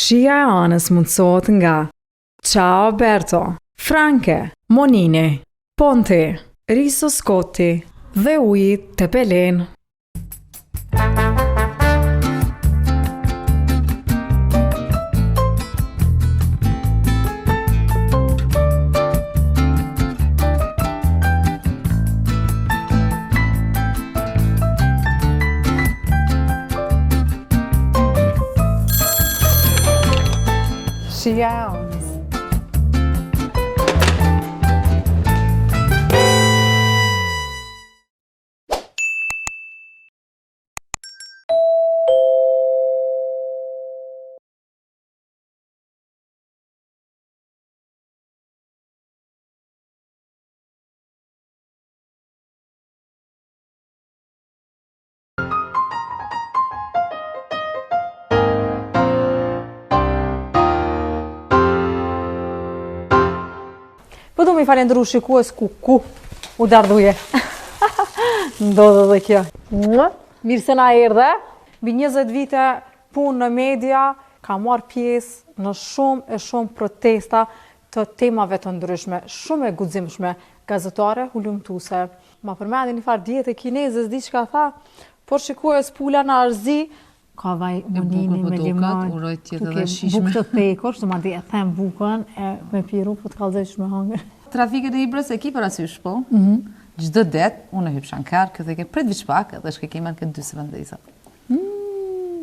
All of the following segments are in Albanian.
Shija e anës mundësohet nga Ciao Berto, Franke, Monini, Ponti, Riso Scotti dhe uji Tepelin. Shija e anës. Po du mi falendru shikues ku u dardhuje. Ndodhe dhe kjo. Mirë se na erdhe. Mbi 20 vite punë në media, ka marrë pjesë në shumë protesta të temave të ndryshme, shumë e guximshme, gazetare, hulumtuse. Ma përmendin një farë dietë kinezes diçka tha, por shikues pula në arzi, ka vaj Monini me limon, bukë të thekur, që ma di e them bukën, me piru, po të kalzojsh me hangër. Trafikët e Ibrës e ki për asysh po, gjdo det, unë e hyp Shankar, këtë e ke prit vich pak, dhe shke kemen këtë 2 vëndesa.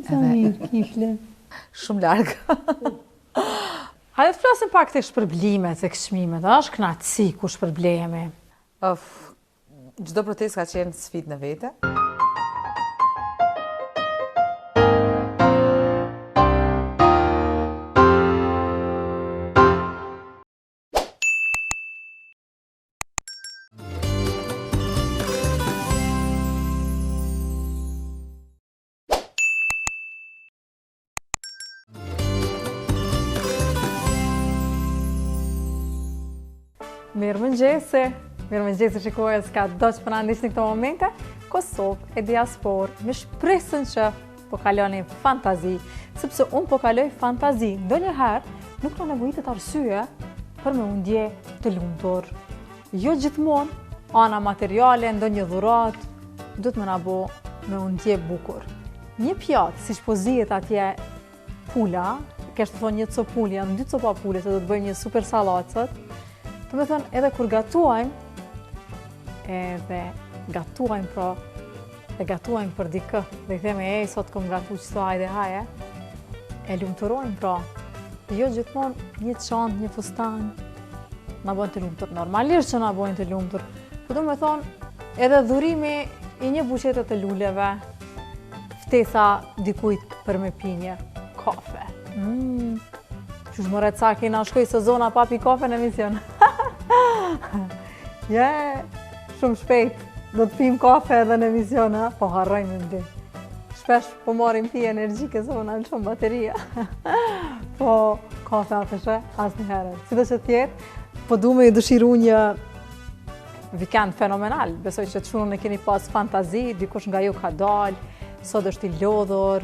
Sa mirë, kifle. Shumë largë. Hajde të flasim pak të shpërblimet, të këshmimet, është knatësi ku shpërblemi? Gjdo protest ka qenë sfidë në vete. Mirëmëngjesi shikues ka do që përna ndisht në këto momente, Kosovë e diasporë me shpresën që po kaloni fantazi, sepse unë po kaloj fantazi, ndonjëherë nuk në nevojitet arsye për me undje të lumtur. Jo gjithmonë, ana materiale, ndonjë dhurat, du të më nabo me undje bukur. Një pjatë, si shpozijet atje pula, kështë të thonë një copulli, janë 2 copa pule, se do të bëjmë një super salatët, të me thënë, edhe kur gatuajmë për dikë, dhe i theme, sot kom gatu qëto, hajde, haje, e lumëturojmë pra. Jo gjithmonë një çantë, një fustan, na bojnë të lumëtur. Normalisht që na bojnë të lumëtur. Po du me thonë, edhe dhurimi i një buqete të luleve, ftesa dikujt për me pinje kafe. Qysh më reca kena shkoj sezona pa pi kafe në emision. Shumë shpejt, do të pim kafe edhe në emision, po harrojmë në ndi. Shpesh po marim pi energjike, se unë alë shumë bateria. Po kafe atëshe, asë një herë. Si do që tjetë, po du me i dëshiru një vikend fenomenal. Besoj që të shunën e keni pas fantazi, dikush nga ju ka dalë, sot është i lodhur.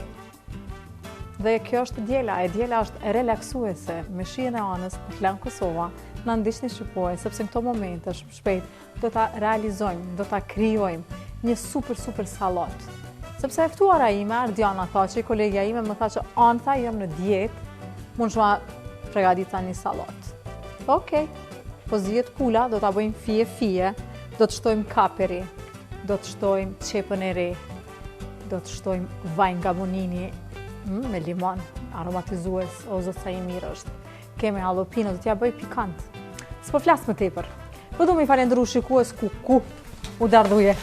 Dhe kjo është djela, e djela është relaksuese, me shijen e anës në Klan Kosova, në ndishtë një shikuaj, sepse në këto momente shpejt do të realizojmë, do të kryojmë një super salat. Sepse eftuara ime, Ardiana tha që i kolegja ime më tha që anta jam në dietë, mund shma pregadita një salat. Okej, po zjet pula, do të bëjmë fije, do të shtojmë kaperi, do të shtojmë qepën e re, do të shtojmë vaj nga Monini, me limon, aromatizues, o zot sa i mirë është. Keme jalapeno, do t'ja bëj pikant. S'po flas më tepër. Po du mi falendru shikues ku u dardhuje.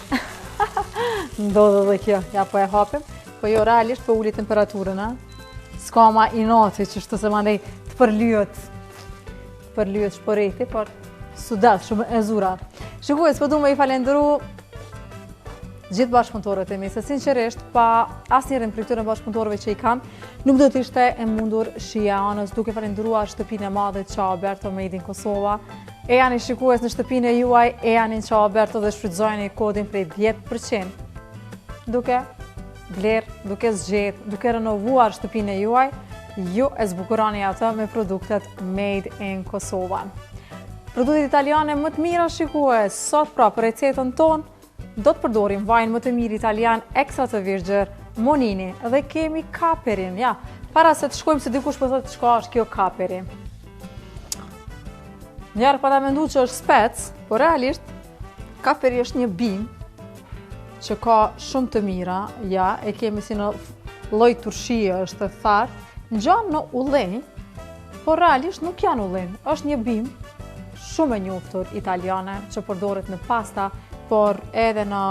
Ndodhe dhe kjo, ja po e hapim. Po jo realisht po uli temperaturën, s'ka ma i nati që shtu se mandej të përlyet shporeti, por sudat, shumë e zura. Shikues, po du me i falendru gjithë bashkëpunëtorët e mi, se sinqerisht, pa asnjërin prej këtyre bashkëpunëtorëve që i kam, nuk do të ishte e mundur shija anës, duke falendruar shtëpinë e madhe Ciao Berto Made in Kosova. E janë i shikues në shtëpinë e juaj, e janë i Ciao Berto dhe shfrytëzojeni kodin prej 10%. Duke bler, duke zgjedh, duke renovuar shtëpinë e juaj, ju e zbukurani atë me produktet made in Kosova. Produktet italiane më të mira shikues, sot pra për recetën tonë, do të përdorim vajin më të mirë italian ekstra të virgjër, Monini, dhe kemi kaperin, ja. Para se të shkojmë se dikush po thotë çka është kjo kaperi. Njerë pa ta mendu që është spec, por realisht kaperi është një bimë që ka shumë të mira, ja, e kemi si në lloj turshie është të thartë, ngjan në ullin, por realisht nuk janë ullin, është një bimë shumë e njohur italiane që përdoret në pasta, por edhe në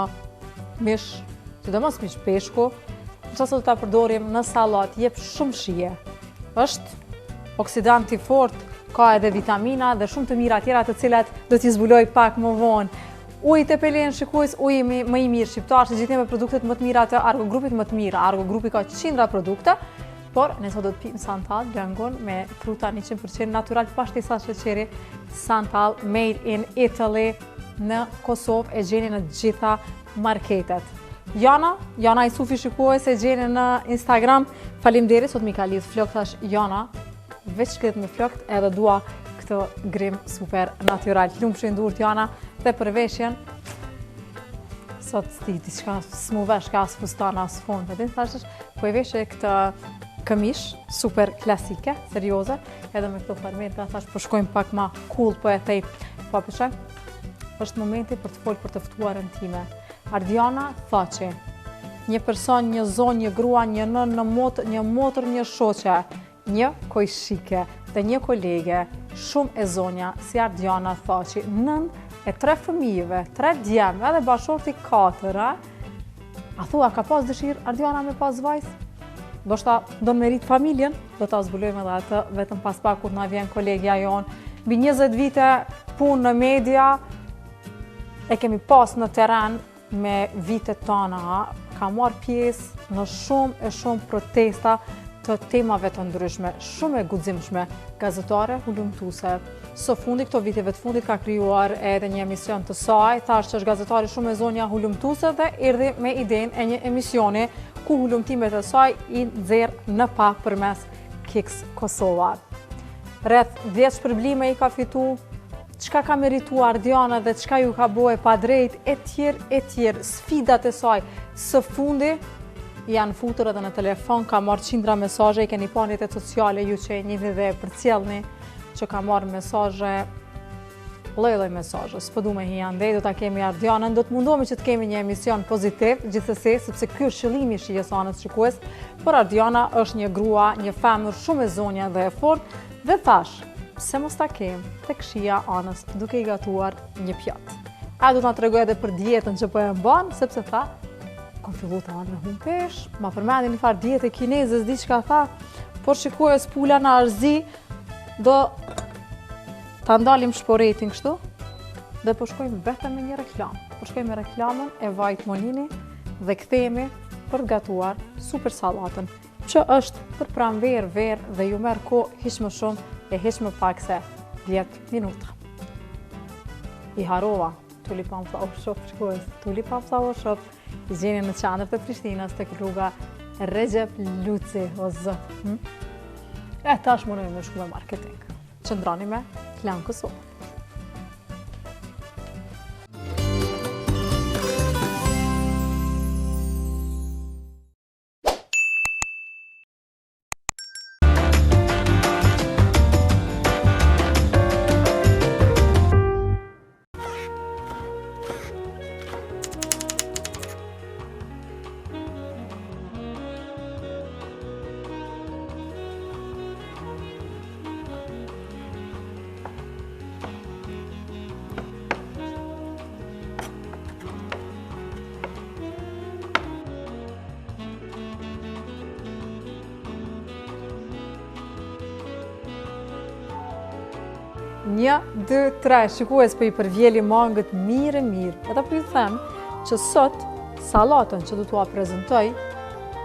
mish, sidomos mish peshku, nëse do ta përdorim në sallat, jep shumë shije. Është oksidant i fortë, ka edhe vitamina dhe shumë të mira tjera të cilat do t'i zbuloj pak më vonë. Uji të pelen shikues, uji më i mirë shqiptar, që gjithë me produktet më të mira të Argo Grupit më të mira. Argo Grupi ka qindra produkte, por nëse do të pim Santal blangon me fruta 100% natural pa shtesa sheqeri, Santal made in Italy në Kosovë e gjeni në gjitha marketet. Jana Isufi shikues e gjeni në Instagram. Faleminderit, sot mi ka lidh flokt tash Jana, veç këtë me flokt edhe dua këtë grim super natural. Lumshin durt Jana dhe për veshjen. Sot sti diçka s'mu vesh ka as fustan as fond, edhe thashësh po e veshë këtë këmish super klasike, serioze, edhe me këto farmerka thash po shkojmë pak më cool po e thej. Po pse? Është momenti për të folur për të ftuarën time. Ardiana Thaçi, një person, një zonë, një grua, një nën, një motër, një shoqe, një kojshike dhe një kolege, shumë e zonja si Ardiana Thaçi, nën e 3 fëmijëve, 3 djemë, edhe bashorti 4, a thua ka pas dëshirë Ardiana me pas vajzë? Do shta do merit familjen, do ta zbulojmë edhe atë vetëm pas pak kur na vjen kolegja jonë. Mbi 20 vite punë në media, e kemi pas në teren me vitet tona, ka marrë pjesë në shumë protesta të temave të ndryshme, shumë e guximshme, gazetare hulumtuese. Së fundi, këto viteve të fundit ka krijuar edhe një emision të saj, thash që është gazetare shumë e zonja hulumtuese dhe erdhi me idenë e një emisioni ku hulumtimet e saj i nxjerr në pa përmes Kiks Kosova. Rreth 10 shpërblime i ka fitu, çka ka merituar Ardiana dhe çka ju ka bëhe pa drejt, e tjerë, sfidat e saj. Së fundi, janë futur edhe në telefon, ka marrë qindra mesazhe, i keni pa në rrjetet sociale ju që e njihni dhe përcjellni që ka marrë mesazhe, lloj mesazhe. S'po du me hi andej, do ta kemi Ardianën, do të mundohemi që të kemi një emision pozitiv, gjithsesi, sepse ky është qëllimi i shijes anës shikues, por Ardiana është një grua, një femër shumë e zonja dhe e fortë, dhe thash, pse mos ta kem tek shija anës duke i gatuar një pjatë. A do të na tregoj edhe për dietën që po e mban, sepse tha, kam fillu të anë me hum pesh, ma përmendin një farë dietë kineze, diçka tha, por shikues pula në arzi, do ta ndalim shporetin kështu, dhe po shkojmë vetëm me një reklam. Po shkojmë me reklamën e vajit Monini dhe kthehemi për të gatuar super sallatën, që është për pranverë, verë dhe ju merr kohë hiç më shumë e hiç më pak se 10 minuta. I harova Tulipan Flower Shop, shikues, Tulipan Flower Shop, i gjeni në qendër të Prishtinës tek rruga Recep Luci, o zot. E tash mundemi me shku me marketing. Qëndroni me Klan Kosovë. Një, 2, 3, shikues për i përvjeli mangët mirë. Ata për i them që sot salatën që du t'ua prezentoj,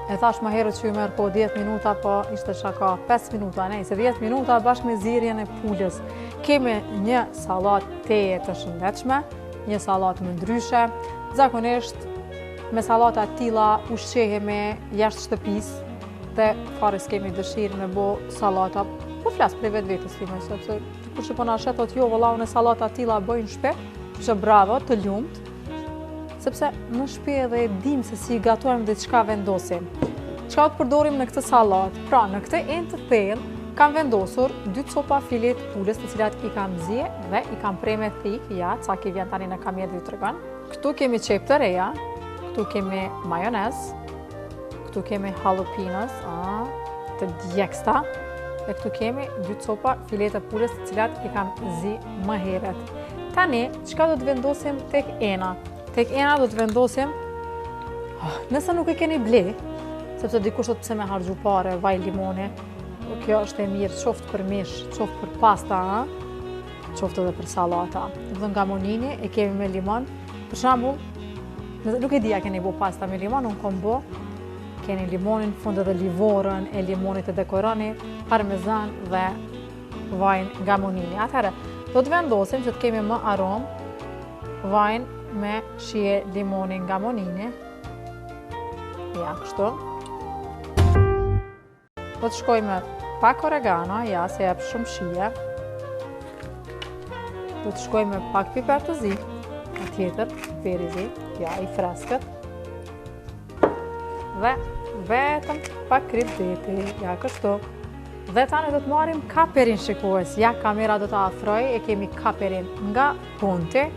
e thash ma herët që ju merë po 10 minuta, po ishte shaka 5 minuta, se 10 minuta bashkë me zirjen e pulës. Kemi një salat teje të shëndetshme, një salat më ndryshe, zakonisht me salata tilla ushqehemi jashtë shtëpisë, dhe fare s'kemi dëshirë me bo salata, po flas për vetës time, sepse kur që po na shet thot jo valla unë salata tilla bëjnë shpe, që bravo, të lumt, sepse në shtëpi edhe e dim se si gatojmë dhe çka vendosim. Çka të përdorim në këtë sallatë? Pra, në këtë enë të thellë kam vendosur 2 copa filet pulës, të cilat i kam zje dhe i kam pre me thik, ja, ca ki vjen tani në kamjet dhe tregon. Këtu kemi qep të reja, këtu kemi majonez, këtu kemi jalapenos, të djegsta, dhe këtu kemi 2 copa filet të pulës, të cilat i kam zi më herët. Tani, çka do të vendosim tek ena? Tek ena do të vendosim, nëse nuk e keni ble, sepse dikush thot pse me harxhu pare, vaj limoni, kjo është e mirë, qoftë për mish, qoftë për pasta, qoftë edhe për salata. Dhe nga monini e kemi me limon. Për shembull, nuk e di a keni bo pasta me limon, unë kom bo, keni limonin, fund edhe livorën e limonit të dekoroni, parmezan dhe vajin nga monini. Atëherë, do të vendosim që të kemi më aromë vajin me shije limoni nga monini. Ja, kështu. Do të shkojmë pak oregano, ja, se jep shumë shije. Do të shkojmë pak piper të zi, tjetër, piperi zi, ja, i freskët. Dhe vetëm pak krip deti, ja, kështu. Dhe tani do të marrim kaperin shikues. Ja, kamera do të afroj, e kemi kaperin nga punti.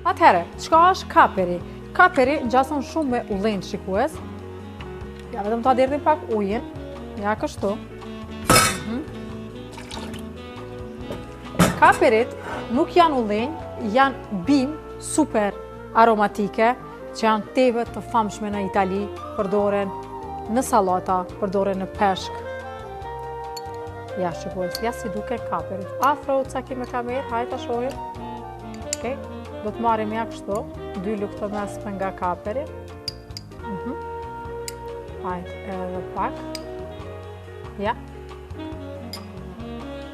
Atëherë, çka është kaperi? Kaperi ngjason shumë me ullin shikues. Ja, vetëm ta derdhim pak ujin. Ja, kështu. Kaperit nuk janë ullin, janë bimë super aromatike, që janë tepër të famshme në Itali, përdoren në salata, përdoren në peshk. Ja, shikues, ja si duke kaperit. Afro ca ki me kamerë, hajta shohim. Okej, do të marrim ja kështu, 2 lukë të mesme nga kaperi. Hajt edhe pak. Ja.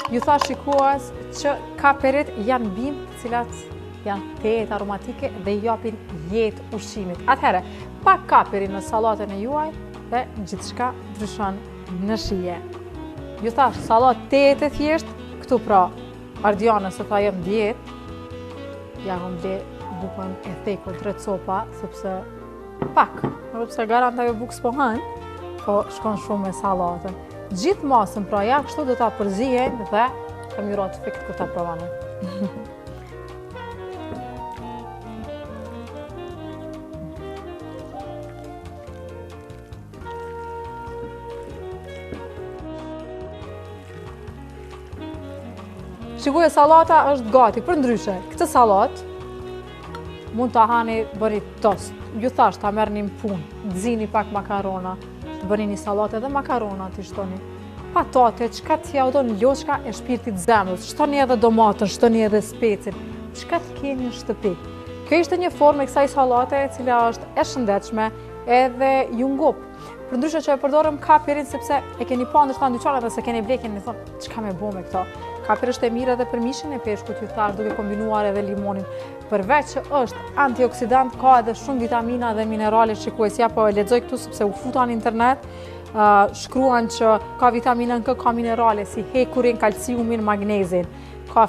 Ju tha shikues që kaperit janë bimë të cilat janë tetë aromatike dhe japin jetë ushqimit. Atëherë, pak kaperi në salatën e juaj dhe gjithçka ndryshon në shije. Ju thash, salat tetë e thjesht, këtu pra, ardianës se tha jem dietë, ja kom ble bukën e thekun 3 copa, sepse pak, sepse garanta jo bukë s'po hën, po shkon shumë me salatën. Gjithë masën pra ja kështu do ta përzijem dhe kam jurat fikt kur ta provani. Shikuje, salata është gati, për ndryshe. Këtë salat mund të hani bëni tost. Ju thash ta merrni në punë, gzini pak makarona, bëni një salat edhe makarona të shtoni. Patate, qka t'ja u do në loqka e shpirtit zemrës, shtoni edhe domatën, shtoni edhe specin, qka t'keni në shtëpi. Kjo ishte një formë e kësaj salate e cila është e shëndetshme edhe ju ngop. Për ndryshe që e përdorëm kaperin sepse e keni pa ndërsa në dyqan edhe se keni ble, keni thonë, qka me bo me këto. Kaperi është e mirë edhe për mishin e peshkut, ju thash, duke kombinuar edhe limonin. Përveç që është antioksidant, ka edhe shumë vitamina dhe minerale, shikues, ja po e lexoj këtu sepse u futa në internet, shkruan që ka vitaminën K, ka minerale si hekurin, kalciumin, magnezin, ka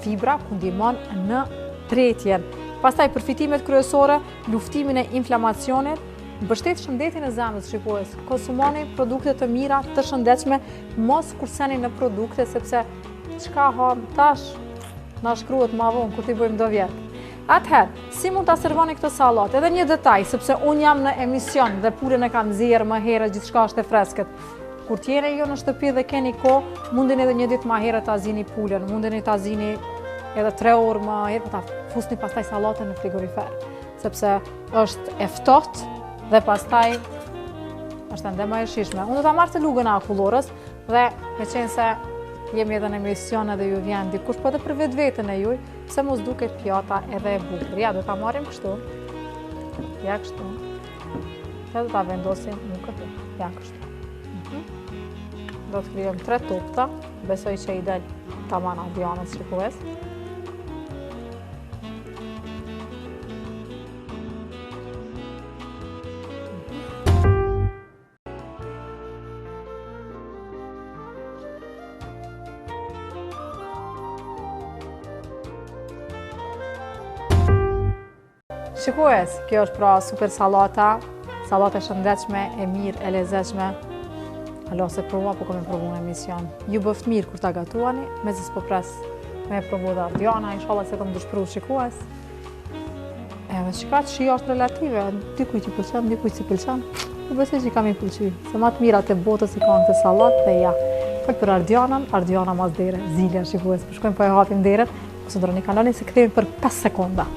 fibra ku ndihmon në tretjen. Pastaj përfitimet kryesore, luftimin e inflamacionit, mbështet shëndetin e zemrës, shikues. Konsumoni produkte të mira, të shëndetshme, mos kurseni në produkte sepse çka ham tash na shkruhet më vonë kur t'i bëjmë do vjet. Atëherë, si mund ta servoni këtë sallatë? Edhe një detaj, sepse unë jam në emision dhe pulën e kam nxjerrë më herët, gjithçka është e freskët. Kur t'jeni jo në shtëpi dhe keni kohë, mundeni edhe një ditë më herët ta zini pulën, mundeni ta zini edhe 3 orë më herë, ta fusni pastaj sallatën në frigorifer, sepse është e ftohtë dhe pastaj është ende më e shishme. Unë do ta marr të lugën e akullorës dhe me qenë se jemi edhe në emision edhe ju vjen dikush, po edhe për vetveten e juj, pse mos duket pjata edhe e bukur. Ja, do ta marrim kështu. Ja, kështu. Ja, do ta vendosim në këtë. Ja, kështu. Do të krijojmë 3 topta. Besoj që i del tamam avionit, shikues. Shikues, kjo është pra super salata, salata e shëndetshme, e mirë, e lezetshme. Alo se prova, po kom e provu në emision. Ju bëft mirë kur ta gatuani, me se s'po pres me provu dhe ardjana, inshallah se kom dëshpëru shikues. Edhe shikat shi është relative, dikuj që pëlqen, dikuj që pëlqen. U besoj që kam i pëlqy, se ma të mirat e botës i kanë të salat dhe ja. Fëllë për ardjanën, ardjana mas dere, zilja shikues, përshkojmë po e hapim deret, koncentroni kanalin se kthehemi për 5 sekonda.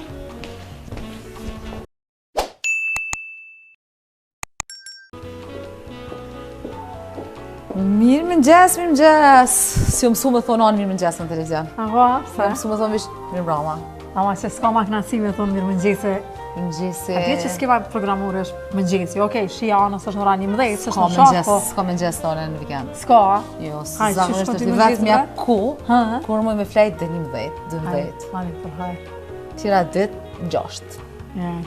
Mirë më ngjes. Si u mësu me thonë anë mirë më ngjes në televizion. Aha, Si u mësu me thonë vish mirë brama. Ama që s'ka ma knasi me thonë mirë mëngjese. Mëngjesi. A di që s'kema programur është mëngjesi, okej, shia anës është në rani 11, s'është S'ka në shak, mëngjes, po s'ka mëngjes tonë në weekend. s'ka, a? Jo, Hajde, që zakonisht shkon ti është mëngjes vetëm ja bre? ku, Ha? kur më me flejt dhe 11, 12. Hajde, për hajde. Tjera dit, 6.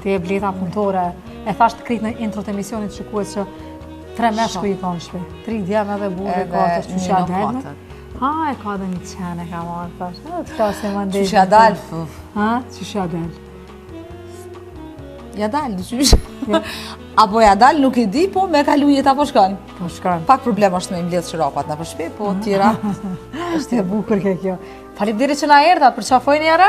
Ti e bleta punëtore, e thash të krit në intro të emisionit shikues që 3 meshku i kanë shpe, 3 djemë edhe burë, 4 që shja delë. Ha, e ka dhe një qene ka marrë, thash, të klasin më ndeshë. Që shja dalë, Ha, që shja delë. ja dalë, dyqysh. Apo ja dalë, nuk e di, po me kalu jeta po shkon. Po shkanë. Pak problem është me mbledh shirapat në përshpe, po tjera. Është e bukur ke kjo. Faleminderit që na erdha, për qafojnë jara?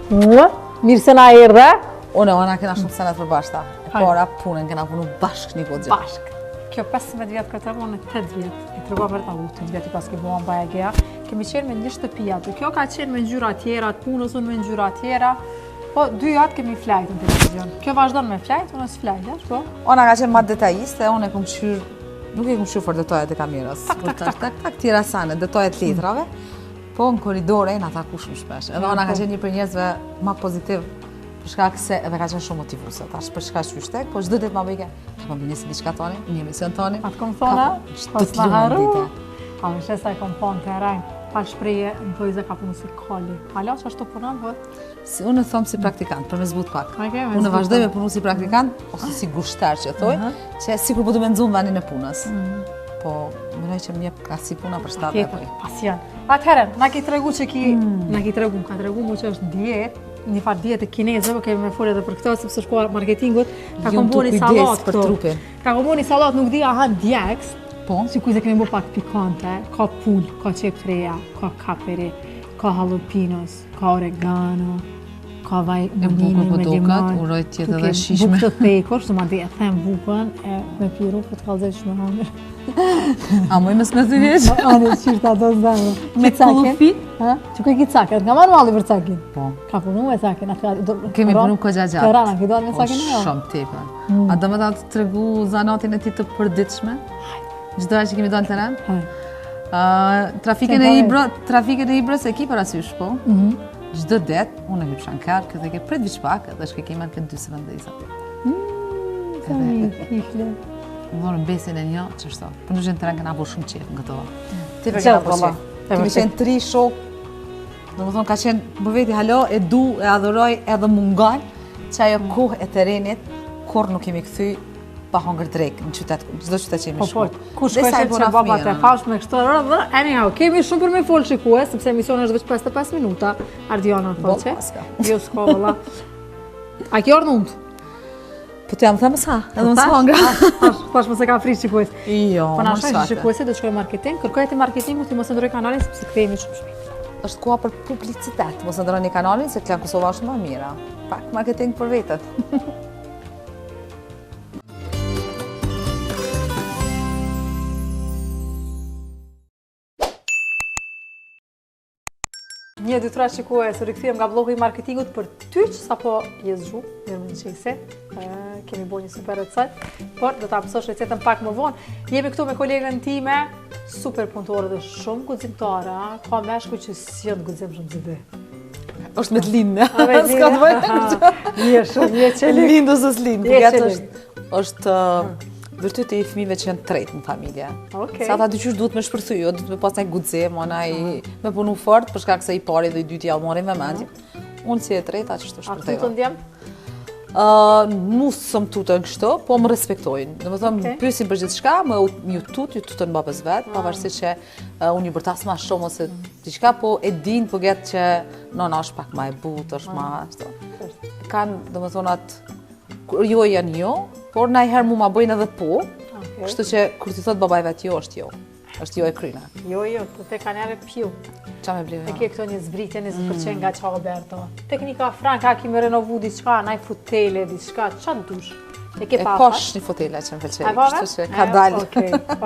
Mirë se na erdhe. Ona kena shumë senet për bashkëta. E para punën kena punu bashkë një kodë gjë. Bashk. Kjo 15 vjetë këtë unë 8 vjetë. I tërgua vërta u 8 vjetë i pas ke buan baja geja. Kemi qenë me një shtëpia aty. Kjo ka qenë me ngjyra tjera, të punës unë me ngjyra tjera. Po 2 jatë kemi flajt në televizion. Kjo vazhdon me flajt, unë s'flajt, po. Ona ka qenë ma detajiste, unë e kom qyrë, nuk e kom qyrë for detajet e kamerës. Tak, tjera sane, detajet letrave. Po në koridore e nga ta ku shumë shpesh. Edhe ona ka qenë një për njerëzve ma pozitiv, për shkak se edhe ka qenë shumë motivuese. Tash për shkak qyshtek, po çdo ditë ma bëjke, ma bëjnë si diçka tani, një emision tani. Atë kom thona, Çdo të lumë dite. A më shesa e kom thonë të rajnë, pa shpreje në vojze ka punu si koli. Hala që ashtu punon, po? Si unë e thomë si praktikant, për me zbut pak. Okej, me Unë zbut vazhdoj pak. me punu si praktikant, ose si gushtar që thoj, që sikur po du me nxumë vendin e punës. Po, mendoj që më jep si puna për shtatë e Tjetër, pasion. Atëherë, na ki tregu që ka tregu mu që është dietë, një farë dietë kinezëve, kemi me folë edhe për këto, sepse shkuar marketingut, ka Jom kombo një tu salat kujdes për këto. trupin. Ka kombo një salat, nuk di aha djeks, Po, si kujtë kemi bo pak pikante, ka pull, ka qep treja, ka kaperi, ka jalapenos, ka oregano, ka vaj bukur po me duket, limon. uroj t'jetë Duke edhe shishme. Bukë të thekur, që ma di e them bukën, e me piru, po të kallëzoj që me hangër. a mëj mësë në të vjeqë? Ani qyrë ta do zemë. Me kullufi? Që ke ki cakin, nga marë malli për cakin? Po. Ka punu me cakin? Kemi punu ko gjatë. Të rana, ki do me cakin e jo? Shumë tepër. A do me ta të tregu zanatin e ti të përditshme? Çdo herë që kemi dalë në teren? Trafikën e Ibrës e ki parasysh, po? Çdo det, unë e hyp shanker, këtë e ke prit vich pak, edhe shke kemen këtë 2 vëndesa. Sa mirë, kifle. Më dhorën besin e një, që shto. Për në teren këna bo shumë qef në këto. Te për Qef, këna po valla. qef. Kemi qenë 3 shok, do më thonë ka qenë për veti halo, e du, e adhuroj, edhe mungan, që ajo kohë e terenit, kur nuk kemi këthy pa hongër drejk në qytet, çdo qytet që jemi Po, shku. ku shkoj që babat e fash me kështë rrë, anyhow, kemi shumë për me folë shikue, sepse emisioni është veç 55 minuta, Ardiana në thoqe. Jo, s'ko, valla. A kjo orë në undë? Po të jam thëmë sa, edhe më s'hangra. Thash më se ka frish shikues. Jo, Po na më shkoj shate. shikuesi do të shkoj marketing, kërkoj ti marketingu ti mos e ndroj kanalin sepse kthehemi shumë shpejt. Është koha për publicitet, mos e ndroni kanalin se Klan Kosova është më e mira. Pak marketing për vetët. Një, dy, tre shikues, rikëthujem nga blogu i marketingut për ty që sa po jesë gju, mirë më në qese, kemi bo një super recet, por do të apësosh recetën pak më vonë. Jemi këtu me kolegën time, super punëtore dhe shumë guximtare, ka meshku që si janë guxim shumë zide. Është me të lindë. S'ka S'ka të bëjë. Je shumë, je qelik. Lindë ose s'lindë. Je Përket qelik. është vërtet e i fëmijëve që janë tretë në familje. Okej. Sa ata dyqysh duhet me shpërthy, jo duhet me pas një guxim, me punu fort, për shkak se i pari dhe i dyti ja u morin me mendje. Unë si e treta që është A këtu të shpërthejva. ndjem? Nuk sëm tutën kështu, po më respektojnë. Dhe më thëmë, Okej. pyesin për gjithë shka, më ju tutën babës vetë, pavarësisht që unë ju bërtas ma shumë ose diçka, po e din po getë që nona është pak ma e butë, është ma... kanë, do më thonë atë, jo janë jo, por na i herë mu ma bëjnë edhe po, kështu që kur ti thot babaj vet jo, është jo e kryna. Jo, te ka njerë pju. Qa me bliu? E ke këto një zbritje 20% nga qa oberto. Teknika franka, ki me renovu diçka, naj futele, diçka, qa të dush? E ke pa? Posh një fotele që më pëlqej, kështu që ka dalë.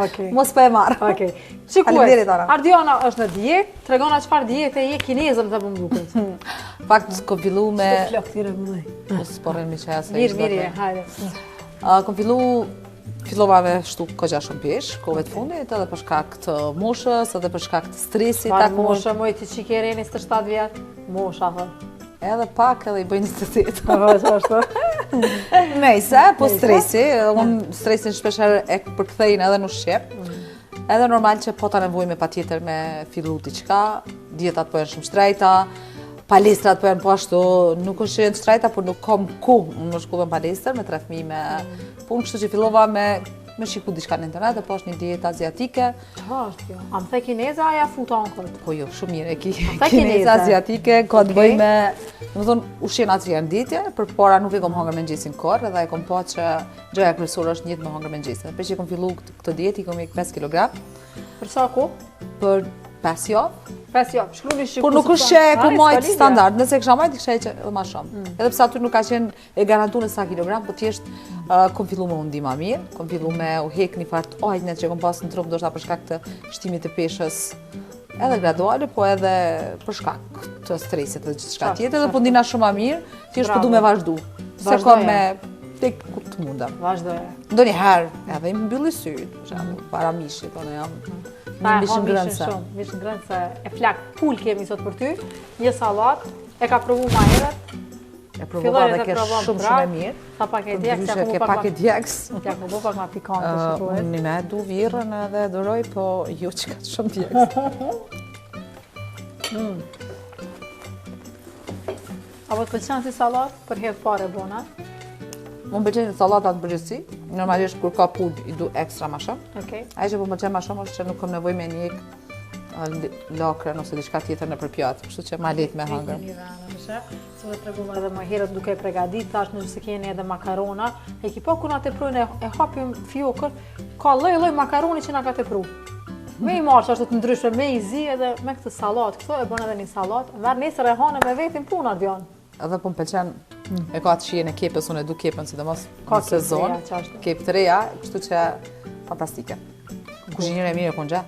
Okej. Mos pa e marrë. Okej. Shikues, Faleminderit, Ana. Ardiana është në dietë, tregona çfarë diete je kinezëm të bëmbuket. Fakt, kom fillu me... Flok tire mëdhej. Mos porren me qeja se Mirë, hajde. Kom fillova me shtu kogja shumë peshë, kove të fundit, edhe për shkak të moshës, edhe për shkak të stresit. Farë moshë, moj të qike reni 27 vjetë, mosha, thë. Edhe pak edhe i bëjnë 28. Që ashtu? Nejse, po stresi, unë stresin shpesher e përkthejnë edhe në shqip. Edhe normal që po ta nevojme pa tjetër me fillu diçka, dietat po janë shumë shtrejta, palestrat po janë po ashtu, nuk është që janë shtrejta, por nuk kom ku në shkullën palestër, me 3 fëmijë me punë, kështu që fillova me shiku diçka në internet, dhe po është një dietë aziatike. Qa është kjo? A më the kineze, a ja futa në këtë? Po jo, shumë mirë, kineze aziatike, ka të bëj me, në më thonë, ushqenat që janë ditje, për para nuk e kom hangër me ngjesin korë, edhe e kom po që gjëja kryesore është njëtë me hangër me ngjesin. Për që e kom fillu këtë dietë, i kom ikë 5 kg. Për sa ku? Për 5 javë. 5 javë, shkru një shiku. Por nuk është që e ku majtë standard, nëse kësha majtë, i kësha e që edhe ma shumë. Edhe pësa aty nuk ka qenë e garantu në sa kilogram, po thjesht kom fillu me undi ma mirë, kom fillu me u hek një fartë ojnet që kom pas në trup, do shta për shkak të shtimit të peshës edhe graduale, po edhe për shkak të stresit dhe gjithë shka tjetër, dhe po ndina shumë ma mirë, thjesht po du me vazhdu. Se kom me tek ku të mundem. Vazhdoja. Ndo një herë, edhe i mbylli sytë, para mishit, tonë jam. Mishë ngrënëse. Mishë ngrënëse e flak pull kemi sot për ty, një salat, e ka provu ma herët. E provova dhe ke shumë e mirë. Sa pak e djekës, ke pak e djekës. Ja ku bo pak ma pikante shikues. Unë me du virën edhe duroj, po jo që ka shumë djekës. A po të pëlqen si salat për herë pare bona? Më pëlqen sallatat përgjithësi, normalisht kur ka pull i du ekstra ma shumë. Ai që po më pëlqen ma shumë është që nuk kam nevojë me njek lakrën ose diçka tjetër në përpjatë, kështu që ma lehtë me hangër. Se dhe tregova edhe më herët duke pregadit, tash nëse keni edhe makarona, e ki po kuna të prujnë e hapim fjokër, ka lloj makaroni që na ka të pru. Me i marë që është të ndryshme, me i zi edhe me këtë salat, kështu e bën edhe një salat, merë nesër e hane me vetin puna, Ardian. Edhe po më pëlqen, e ka atë shijen e kepës, unë e du kepën, sidomos në sezon, kepë të reja, kështu që fantastike. Kuzhinjër e mirë e konxha.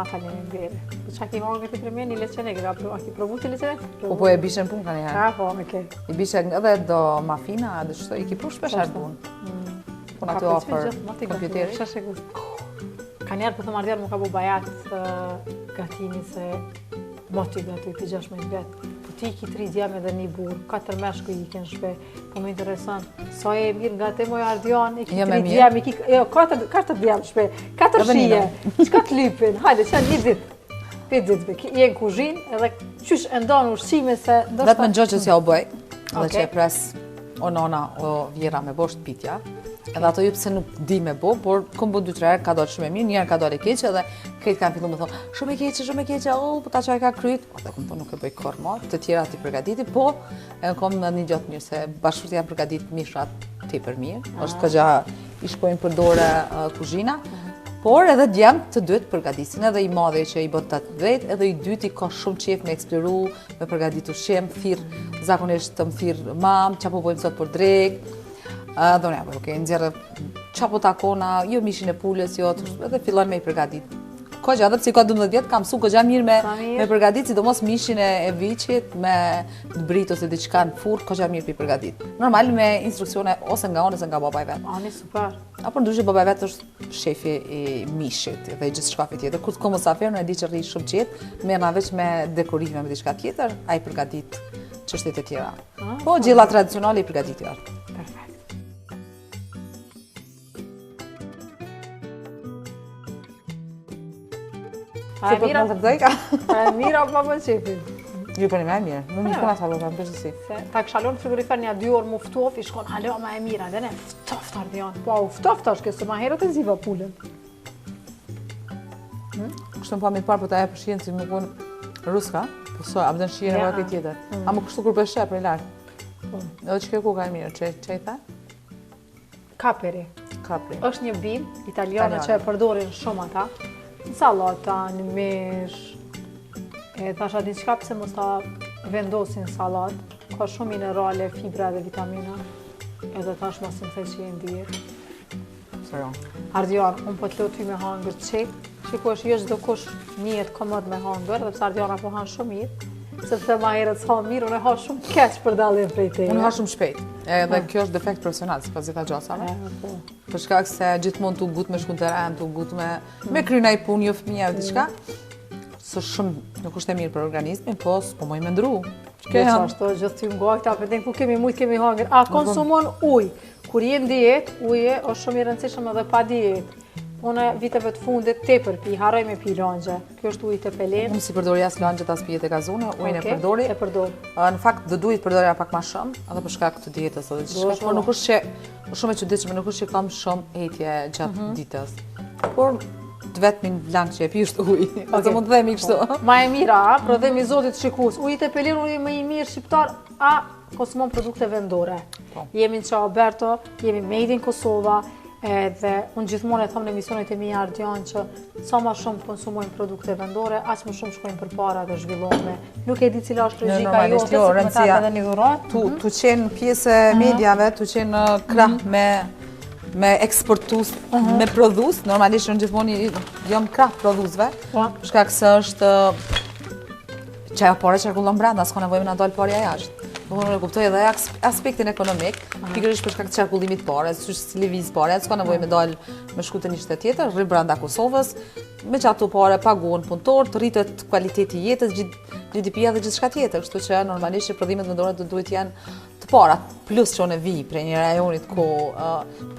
Faleminderit. Qa ki hangër të premier një leqenek, a ki provu të leqenek? Po e bishen punë ka njëherë. Po, okej. I bishen edhe do mafina, dhe qështu, i ki pru shpesh herë punë. Punë aty ofër kompjuteri. Ka njerë për thëmë Ardian mu ka bu bajat gatimi se moti gatu i për 16 vetë. Po ti ki 3 djemë edhe një burë, 4 meshku i kënë shpe, po më interesant. Sa e mirë nga te moj Ardian, i ki 3 djemë, i ki 4 djemë shpe, 4 shije, qka të lypin, hajde që një ditë. 5 ditëve, je në kuzhinë edhe qysh e ndonë ushqime se... Vetëm në gjë që s'ja u bëj, edhe që e pres o nona o vjera me bo shtëpitja, edhe ato ju pëse nuk di me bo, por kom bo 2-3 herë ka dojtë shumë e mirë, njerë ka dojtë e keqe edhe krejtë kanë fillu me thonë shumë e keqe, po ta qaj ka kryt, dhe kom thonë nuk e bëj korma, të tjera ti përgatiti, po e në kom një gjotë mirë, se bashkët janë përgatit mishrat ti për mirë, është këgja i shkojnë për dore kuzhina. Por edhe djemë të dytë përgatisin, edhe i madhe që i bët 18, edhe i dyti ka shumë qef me eksploru, me përgatit ushqim, thirë, zakonisht të më thirë mamë, qa po bojmë sot për drejk, dhe unë ja, nxjerë qa po takona, jo mishin e pulles, jo, edhe fillon me i përgatit. Kogja, edhe pse ka 12 vjetë, kam su kogja mirë me përgatit, sidomos mishin e viqit, me të brit ose diçka në furë, kogja mirë për përgatit. Normal me instruksione ose nga unë, ose nga babaj vetë. Ani, super. Apo ndryshe babaj vetë është shefi i mishit dhe i gjithë shkafi tjetër. Kur të ko mosafir, në e di që rri shumë qetë, merna veç me dekorime me diçka tjetër, a i përgatit çështjet e tjera. Po, gjella tradicionale i përgatit jarë. A e mira? A e mira o pa bën qepin? Ju për një me e mirë, më një kuna sa bërë, më përgjësi. Ta këshalon frigorifer një 2 orë muftof, i shkon halo ma e mira, dhe ne, ftoft Ardian. Po, ftoft është, kësë ma herët e ziva pullën. Kështu më pa mirë parë për ta e për shien si më konë ruska, po so, abden shien e vërë këtë tjetër. A më kështu kur për shep, për i lartë. Edhe që kjo ku ka e mirë, që i the? Kaperi. Kapri. Është një bim italiane që e përdorin shumë ata. Në salata, në mish. E thasha diçka pse mos ta vendosin salat. Ka shumë minerale, fibra dhe vitamina. Edhe tash mos më thej që jenë dietë. Ardian, unë po të leo ty me hangër qek. Shikosh, jo çdo kush njihet komod me hangër, dhe pse Ardiana po han shumë mirë. Sepse ma herët s'ha mirë, unë e ha shumë keq për dallim prej teje. Unë ha shumë shpejt. Edhe kjo është defekt profesional, sipas gjitha gjasave. Për shkak se gjithmonë tu gut me shku në teren, tu gut me kry ndaj punë, jo fëmijë apo diçka. Së shumë nuk është e mirë për organizmin, po s'po moj me ndru. Kjo ashtu gjithë ty ngoj këta për ku kemi mujt, kemi hangër. A konsumon ujë? Kur je në dietë, uji është shumë i rëndësishëm edhe pa dietë. Unë viteve të fundit tepër pi, harroj me pi langje. Kjo është uji të pelen. Unë si përdori as langjet as pijet e gazone, ujin e përdori. E përdor. Në fakt do duhet përdorja pak më shumë, edhe për shkak të dietës edhe çka, por nuk është që shumë e çuditshme, nuk është që kam shumë etje gjatë ditës. Por të vetmin lang që e pi është uji. Ose mund të themi kështu. Ma e mira, prodhemi Zotit shikues. Uji të pelen uji më i mirë shqiptar, konsumon produkte vendore. Jemi në Alberto, jemi made in Kosova. Edhe unë gjithmonë e them në emisionet e mia Ardian që sa më shumë konsumojmë produkte vendore, aq më shumë shkojmë përpara dhe zhvillohemi. Nuk e di cila është logjika jote, sepse më ta edhe një dhurat. Tu qenë pjesë e mediave, tu qenë krah me eksportues, me prodhues, normalisht unë gjithmonë jam krah prodhuesve, për shkak se është që ajo pore qarkullon brenda, s'ka nevojë me na dalë parja jashtë. Unë e kuptoj edhe aspektin ekonomik, pikërisht për shkak të qarkullimit të parës, si lëviz pare, s'ka nevojë me dalë me shku te një shtet tjetër, rri brenda Kosovës, me që ato pare paguhen punëtor, të rritet kualiteti i jetës, GDP-ja dhe gjithçka tjetër, kështu që normalisht që prodhimet vendore duhet janë të para, plus që unë e vi prej një rajonit ku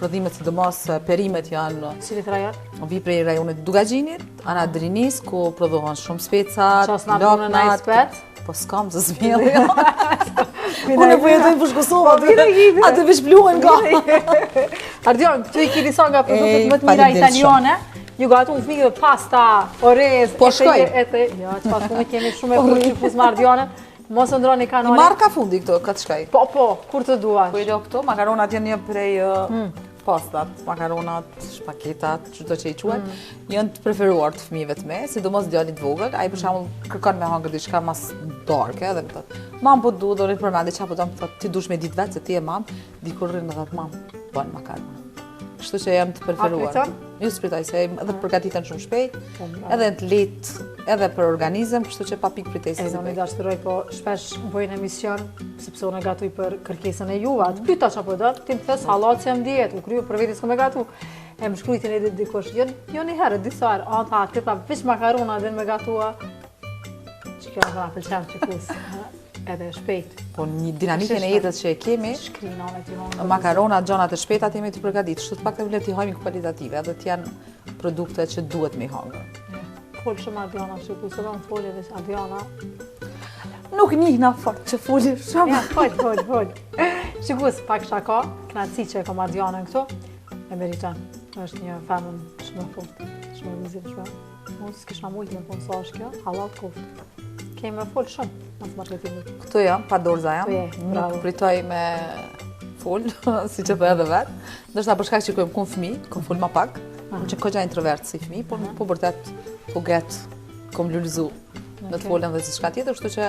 prodhimet sidomos perimet janë. Cilit rajon? Vi prej rajonit Dugaxhinit, ana Drinis, ku prodhohen shumë specat, loknat. Po s'kam të zmjellë, jo. Unë e po jetojnë për Kosova, atë veç bluhen ka. Ardian, këtu i kini sa nga produktet më të mira italiane, ju gatu në fmikëve pasta, orez, po shkoj. Ja, që pas fumit kemi shumë e kërë që fuzë me Ardiane, mos në ndroni kanale. I marrë ka fundi këto, këtë shkaj. Po, kur të duash. Po i do këto, makaronat janë një prej pastat, makaronat, shpaketat, çdo që i quhet, janë të preferuar të fëmijëve të me, sidomos djalit vogël, ai për shembull kërkon me hangër diçka mas darke, edhe më thotë, "Mam po du, do rrit përmendje çapo do të thotë, ti dush me ditë vetë se ti e mam, dikur rrin edhe mam, bën makaron." Kështu që jam të preferuar. Ju spritoj se edhe përgatiten shumë shpejt, edhe të lehtë, edhe për organizëm, kështu që pa pikë pritesë. Edhe unë dashuroj, po shpesh bëjnë emision, sepse unë gatuj për kërkesën e juve. Të pyeta çapo do, ti më thes hallat që jam dietë, u kryu për vetë s'kam e gatu. E më shkruajtin edhe dikush, jo një herë, disa herë, ata këta veç makarona dhe me gatua. Çka ka pëlqen çikus. Edhe shpejt. Po një dinamikën e jetës që e kemi, makarona, gjanat e shpejta jemi të përgatitur, kështu të paktën vlen t'i hajmë kualitative, edhe të janë produkte që duhet me hangër. Fol shumë Ardiana, shiku, se do në folje dhe Ardiana. Nuk njihna fort që foli shumë. Ja, fol. Shikus, pak shaka, knatësi që e kom Ardiana në këto, e meriton. është një femën shumë e fortë, shumë e vizitshme. Unë s'kishna mujtë me konë sa është kjo, halal koftë. Kemi me folë shumë në marketingit. Këtu jam, pa dorza jam. Nuk pritoj me folë, si që për edhe vetë. Ndërsa për shkak që kom fëmi, kom folë ma pak. Që kogja introvert si fëmi, po bërtet, po gretë, kom lullëzu në të folën dhe si shka tjetër, kështu që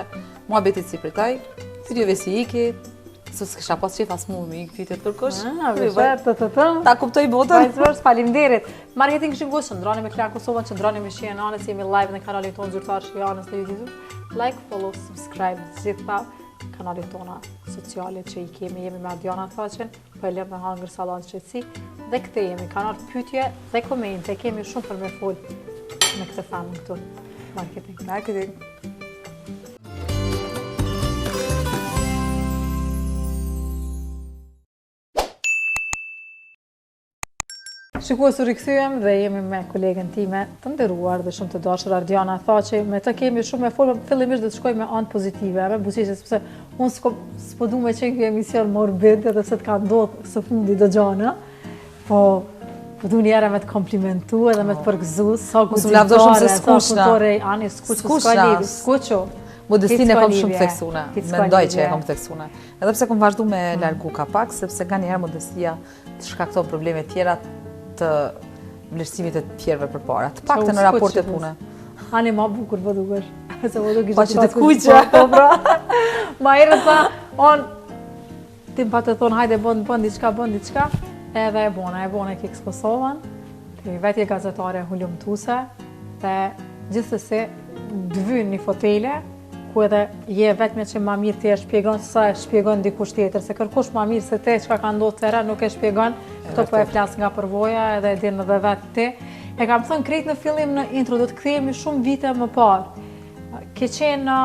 mua betit si pritoj, pyetjeve si iki, se s'kisha pas qef as mu me ikë pyetje tërkush. Ta kuptoj botën. Faleminderit. Marketing Shikues, ndroni me Klan Kosovën, ndroni me Shihen Anës, jemi live në kanalin tonë zyrtar Shihen Anës në YouTube. Like, follow, subscribe, gjitha kanalit tona sociale që i kemi, jemi me Ardiana Thaqen, po e lëm me hangër sallat qetësi, dhe këte jemi kanal pyetje dhe komente, kemi shumë për me fol me këtë famën këtu. Marketing. Shikues, u rikthyem dhe jemi me kolegen time të nderuar dhe shumë të dashur Ardiana Thaqe. Me të kemi shumë me folë, fillimisht do të shkoj me anë pozitive, me buzëqeshje, sepse unë s'po du me qenë kjo emision morbid, edhe se të ka ndodhur së fundi dëgjona, po du një herë me të komplimentu edhe me të përgëzu, sa kushitare, sa punëtore, ani skuqo. Modestinë e kom shumë theksune, mendoj që e kom theksune. Edhe pse kom vazhdu me largu ka pak, sepse nga njëherë modestia të shkakton probleme tjera të vlerësimit të tjerëve përpara. Të paktën në raporte pune. Ani ma bukur po dukesh. Po që të kujqe. Ma herët tha, tim pa të thonë, hajde bën diçka, edhe e bona Kiks Kosovën, të vetje gazetare hullumtuse, dhe gjithsesi dëvyn një fotele, ku edhe je vetme që ma mirë të e shpjegon sa e shpjegon dikush tjetër, se kërkush ma mirë se te çka ka ndodhur të era nuk e shpjegon, këto po e flas nga përvoja edhe e din edhe vetë ti. E kam thënë krejt në fillim në intro, do të kthehemi shumë vite më parë. Ke qenë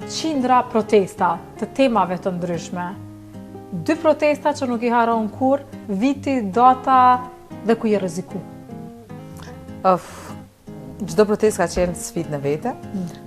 qindra protesta të temave të ndryshme. 2 protesta që nuk i haron kur, viti, data dhe ku i rreziku. Çdo protestë ka qenë sfidë në vete.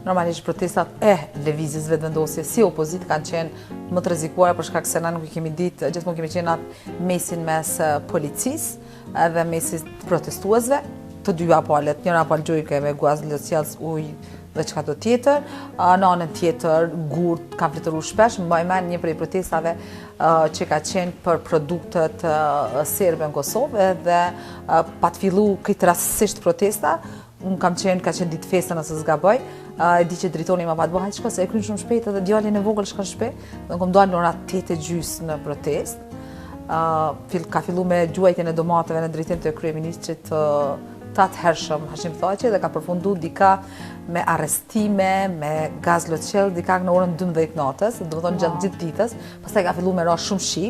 Normalisht protestat lëvizjes vetëvendosje si opozit kanë qenë më të rrezikuara për shkak se na nuk i kemi ditë, gjithmonë kemi qenë atë mesin mes policisë edhe mesit protestuesve, të dyja palët, njëra palë gjojke me guazlë sjellës ujë dhe çka do tjetër, në anën tjetër gurt kanë fluturuar shpesh. Më mend një prej protestave që ka qenë për produktet serbe në Kosovë dhe pa të fillu këtë rastësisht protesta, unë ka qenë ditë festa nëse s'gaboj, e di që dritoni ma pa të bëhajt shko se e krynë shumë shpejt edhe djallin e vogël shkon shpejt, dhe në kom dalë në ora 8:30 në protest. Ka fillu me gjuajtjen e domateve në drejtim të kryeministrit të atëhershëm Hashim Thaçi dhe ka përfundu dika me arrestime, me gaz loçel, dika në orën 12 natës, do të thonë gjatë gjithë ditës, pastaj ka fillu me ra shumë shi,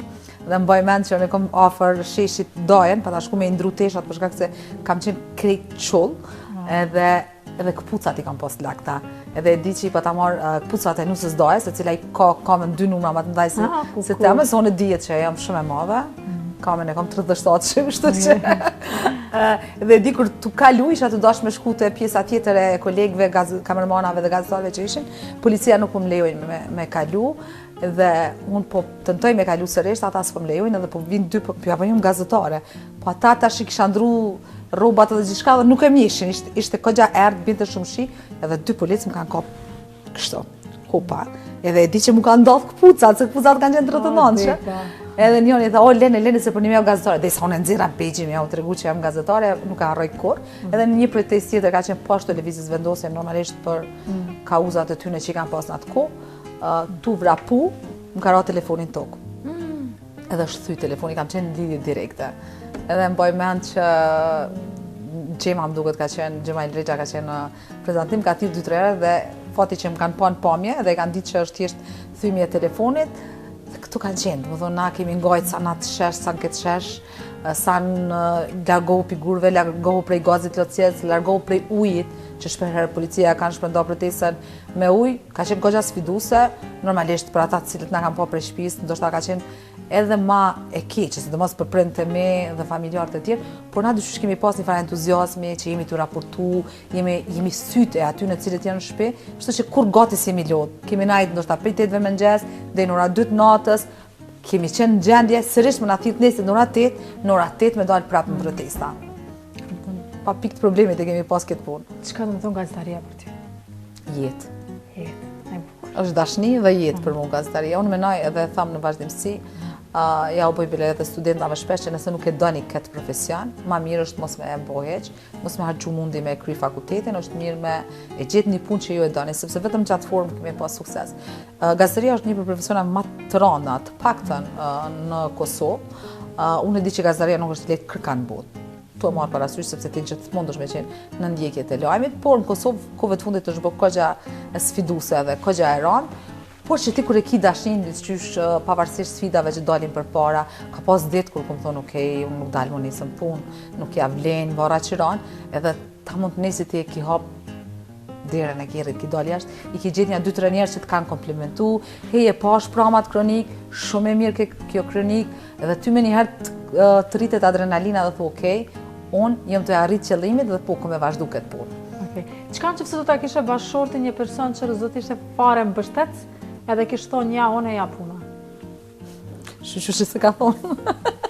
dhe mbaj mend që ne kom afër sheshit Dajen, pa ta shku me ndru teshat për shkak se kam qenë krejt çoll, edhe këpucat i kam post lakta. Edhe e di që i pa ta marrë këpucat e nusës Dajes, e cila i ka me 2 numra më të mëdha se teme, zonë dihet që jam shumë e madhe. Kamen e kam 37 shumë, kështu që. Dhe di kur të kalu isha të dash me shku të pjesa tjetër e kolegëve, kamermanave dhe gazetarëve që ishin, policia nuk po më lejojnë me kalu, dhe unë po tentoj me kalu sërish, ata s'po më lejojnë, edhe po vinë 2 po një gazetare. Po ata tash i kisha ndru rrobat edhe gjithçka dhe nuk e mjeshin, ishte kogja erdhë, binte shumë shi, edhe 2 policë më kanë kap kështu, kopa. Edhe e di që mu kanë ndodhë këpucat, se këpucat kanë qenë 39. Edhe njëri tha, lene se për një mjau gazetare, dhe sa unë nxirra pegjin, mjau të regu që jam gazetare, nuk ka harroj kur. Edhe një protestë tjetër ka qenë poshtë televizijës vendosje, normalisht për kauzat e tyne që i kanë pas në atë kohë, tu vrapu, më ka ra telefonin tokë. Edhe është thy telefoni, kam qenë në lidhje direkte. Edhe më boj mend që Gjema më duket ka qenë, Gjema Ilreqa ka qenë në prezentim, ka thirrë 2-3 herë dhe fati që më kanë panë pamje dhe kanë ditë që është thjesht thymje e telefonit. Këtu kanë qenë, më thonë, na kemi ngajt sa na të shesh, sa në këtë shesh, sa në largohu figurve, largohu prej gazit lotjes, largohu prej ujit, që shpejherë policia kanë shpërnda protestën me ujë, ka qenë goxha sfiduse, normalisht për ata të cilët na kanë pa prej shtëpisë, ndoshta ka qenë edhe ma e keqe, sidomos për prindët e mi dhe familjarët e tjerë, por na dyshish kemi pas një farë entuziazmi që jemi të raportu, jemi sytë e aty në cilët janë në shtëpi, kështu që kur gati si jemi lodh. Kemi najt ndoshta prej 8 mëngjes deri në ora 2 të natës, kemi qenë në gjendje sërish më na thirr nesër në ora 8 me dalë prapë në protesta. Pa pikë të problemit e kemi pas këtë punë. Çka do të thonë gazetaria për ty? Jetë. Është dashni dhe jetë për mua gazetaria. Unë menoj edhe tham në vazhdimsi, ja u bëj bile edhe studentave shpesh që nëse nuk e doni këtë profesion, ma mirë është mos me e boheq, mos me harxhu mundi me kry fakultetin, është mirë me e gjetë një punë që ju e doni, sepse vetëm që atë formë kemi pas sukses. Gazetaria është një për profesiona më të rënda, të paktën në Kosovë. Unë e di që gazetaria nuk është lehtë kërkan botë. Tu e marrë parasysh sepse ti gjithmonë është me qenë në ndjekjet e lajmit, por në Kosovë kohëve të fundit është bërë kogja sfiduse dhe kogja e rëndë. Por që ti kur e ki dashnin, qysh pavarësisht sfidave që dalin përpara, ka pas ditë kur kom thonë, okej, unë nuk dalë më nisën punë, nuk ja vlen, vara që ranë, edhe ta mund të nisi ti e ki hap derën e kjerit, ki dalë jashtë, i ki gjetë një 2-3 njerë që të kanë komplementu, hej e pash pramat kronik, shumë e mirë kjo kronik, edhe ty me njëherë të rritet adrenalina dhe thu, okej, unë jam të arrit qëllimit dhe po kom e vazhdu këtë punë. Qëka në që pëse do ta kishe bashkëshorti një person që rëzot ishte fare mbështec, edhe kishtë thonë ja, one ja puna? Shushu që se ka thonë.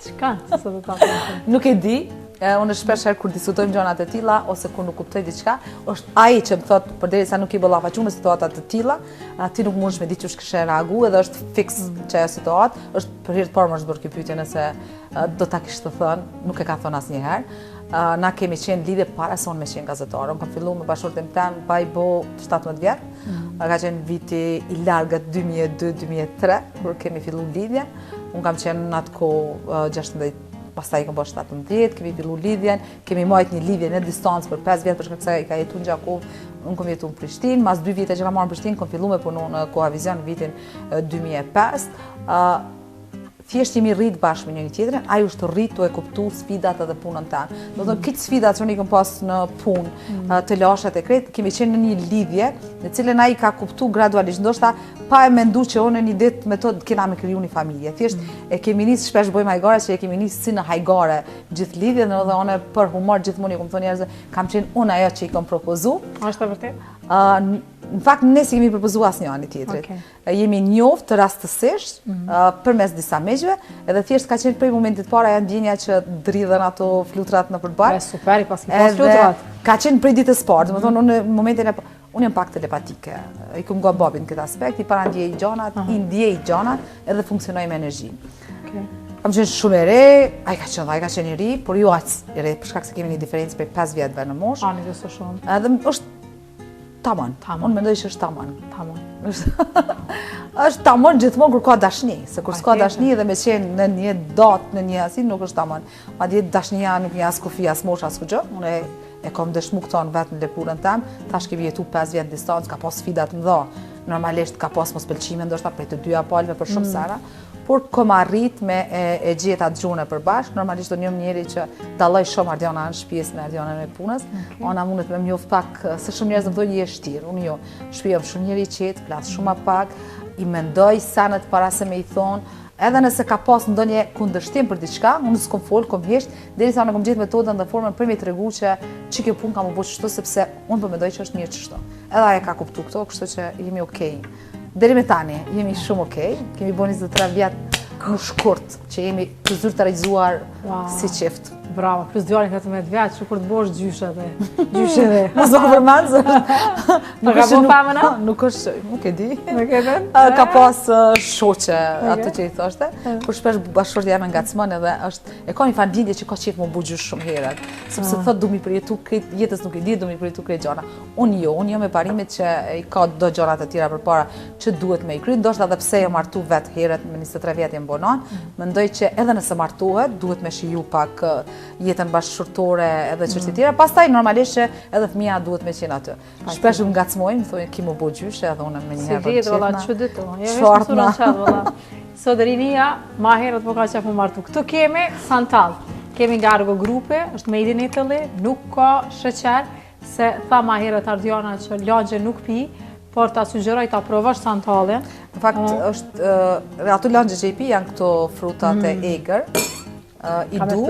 Qëka që se do ta thonë? Nuk e di, Unë shpesh herë kur diskutojmë gjërat e tilla ose kur nuk kuptoj diçka, është ai që më thot përderisa nuk i ballafaquar në situata të tilla, ti nuk mundesh me di çu kishe reagu edhe është fiks që ajo situatë, është për hir të parë më është bërë kjo pyetje nëse do ta kishte thënë, nuk e ka thënë asnjëherë. Na kemi qenë lidhje para se unë me qenë gazetare. Unë kam filluar me bashkëshortin tem pa i bo 17 vjet. Ka qenë viti i largët 2002-2003 kur kemi filluar lidhje. Unë kam qenë në atë kohë 16, pastaj kam bërë 17, kemi filluar lidhjen, kemi marrë një lidhje në distancë për 5 vjet për shkak se ai ka jetuar në Gjakov, unë kam jetuar në Prishtinë, mas 2 vite që kam marrë në Prishtinë, kam filluar me punu në Kohavizion në vitin 2005. Thjesht jemi rrit bashkë me njëri tjetrin, ai është rritu e kuptu sfidat edhe punën tanë. Do të thonë këtë sfidat që ne kemi pas në punë, të lashat e krejt, kemi qenë në një lidhje në cilën ai ka kuptu gradualisht, ndoshta pa e mendu që unë një ditë me to kena me kriju një familje. Thjesht e kemi nisë shpesh bëjmë hajgare që e kemi nisë si në hajgare gjithë lidhjen dhe unë për humor gjithmonë i kam thonë njerëzve, kam qenë unë ajo që i kam propozu. Është e vërtet? Në fakt ne si kemi propozu asnjë ani tjetrit. Jemi njoft rastësisht përmes disa meqve, edhe thjesht ka qenë prej momentit para janë ndjenja që dridhen ato flutrat në përballë. Super, i pas flutrat. Ka qenë prej ditës parë, domethënë unë në momentin unë jam pak telepatike. I kam nga babin këtë aspekt, i para ndjej gjanat, i ndjej gjanat edhe funksionoj me energji. Kam qenë shumë e re, ai ka qenë i ri, por jo aq i re, për shkak se kemi një diferencë prej 5 vjetëve në moshë. Ani dhe së shumë. Edhe është tamam. Unë mendoj që është tamam. Është tamam gjithmonë kur ka dashni, se kur s'ka dashni edhe me qenë në një datë, në një asin, nuk është tamam. Madje dashnia nuk një as kufi, as mosh, as kujgjë. Unë e kam dëshmu këton vetë në lëkurën tem, tash kemi jetu 5 vjetë distancë, ka pas sfidat më dha. Normalisht ka pas mos pëlqime, ndoshta prej të dyja palëve për shumë sera, por kom arrit me e gjeta të gjune për bashkë. Normalisht do njëm njeri që dalloj shumë Ardiana në shtëpisë me Ardianën e punës. Ona mundet me mjoft pak, se shumë njerëz më thonë je shtirë, unë jo. Shtëpia shumë njeri i qetë, flas shumë pak, i mendoj sanet para se me i thonë. Edhe nëse ka pas ndonjë kundërshtim për diçka, unë s'kom fol, kom hjesht, derisa unë kom gjetë metodën dhe formën për me tregu që çike punë kam u bë kështu sepse unë po mendoj që është mirë kështu. Edhe ai ka kuptuar këto, kështu që jemi okay. Deri me tani jemi shumë okay. Kemi bën 23 vjet në shkurt që jemi të zyrtarizuar si çift. Bravo, plus djalin 18 vjeç, që kur të bosh gjyshe dhe. Mos do përmend. Nuk ka bën famën? Nuk është, nuk e di. Nuk e di. Ka pas shoqe atë që i thoshte, por shpesh bashkëshorti jam ngacmon edhe është e ka një fan lidhje që ka qef më bu gjysh shumë herët, sepse thotë du mi përjetu këtë jetës nuk e di, du mi përjetu këtë gjëra. Unë jo me parimet që i ka do gjëra të tjera përpara që duhet me i kry, ndoshta edhe pse e martu vetë herët me 23 vjet jam bonon, mendoj që edhe nëse martohet duhet me shiju pak jetën bashkëshortore edhe çështje tjera, pastaj normalisht që edhe fëmia duhet me qenë aty. Shpesh më ngacmojnë, thonë ki më bëu gjyshe edhe unë më një herë. Si vjet valla çuditë. Jo vetëm çad valla. Sodrinia ma herët po ka qef më martu. Këtu kemi Santal. Kemi Gargo grupe, është made in Italy, nuk ka sheqer, se tha ma herët Ardiana që lagje nuk pi, por ta sugjeroj ta provosh Santalin. Në fakt është ato lagje që i pi janë këto frutat e egër. I du,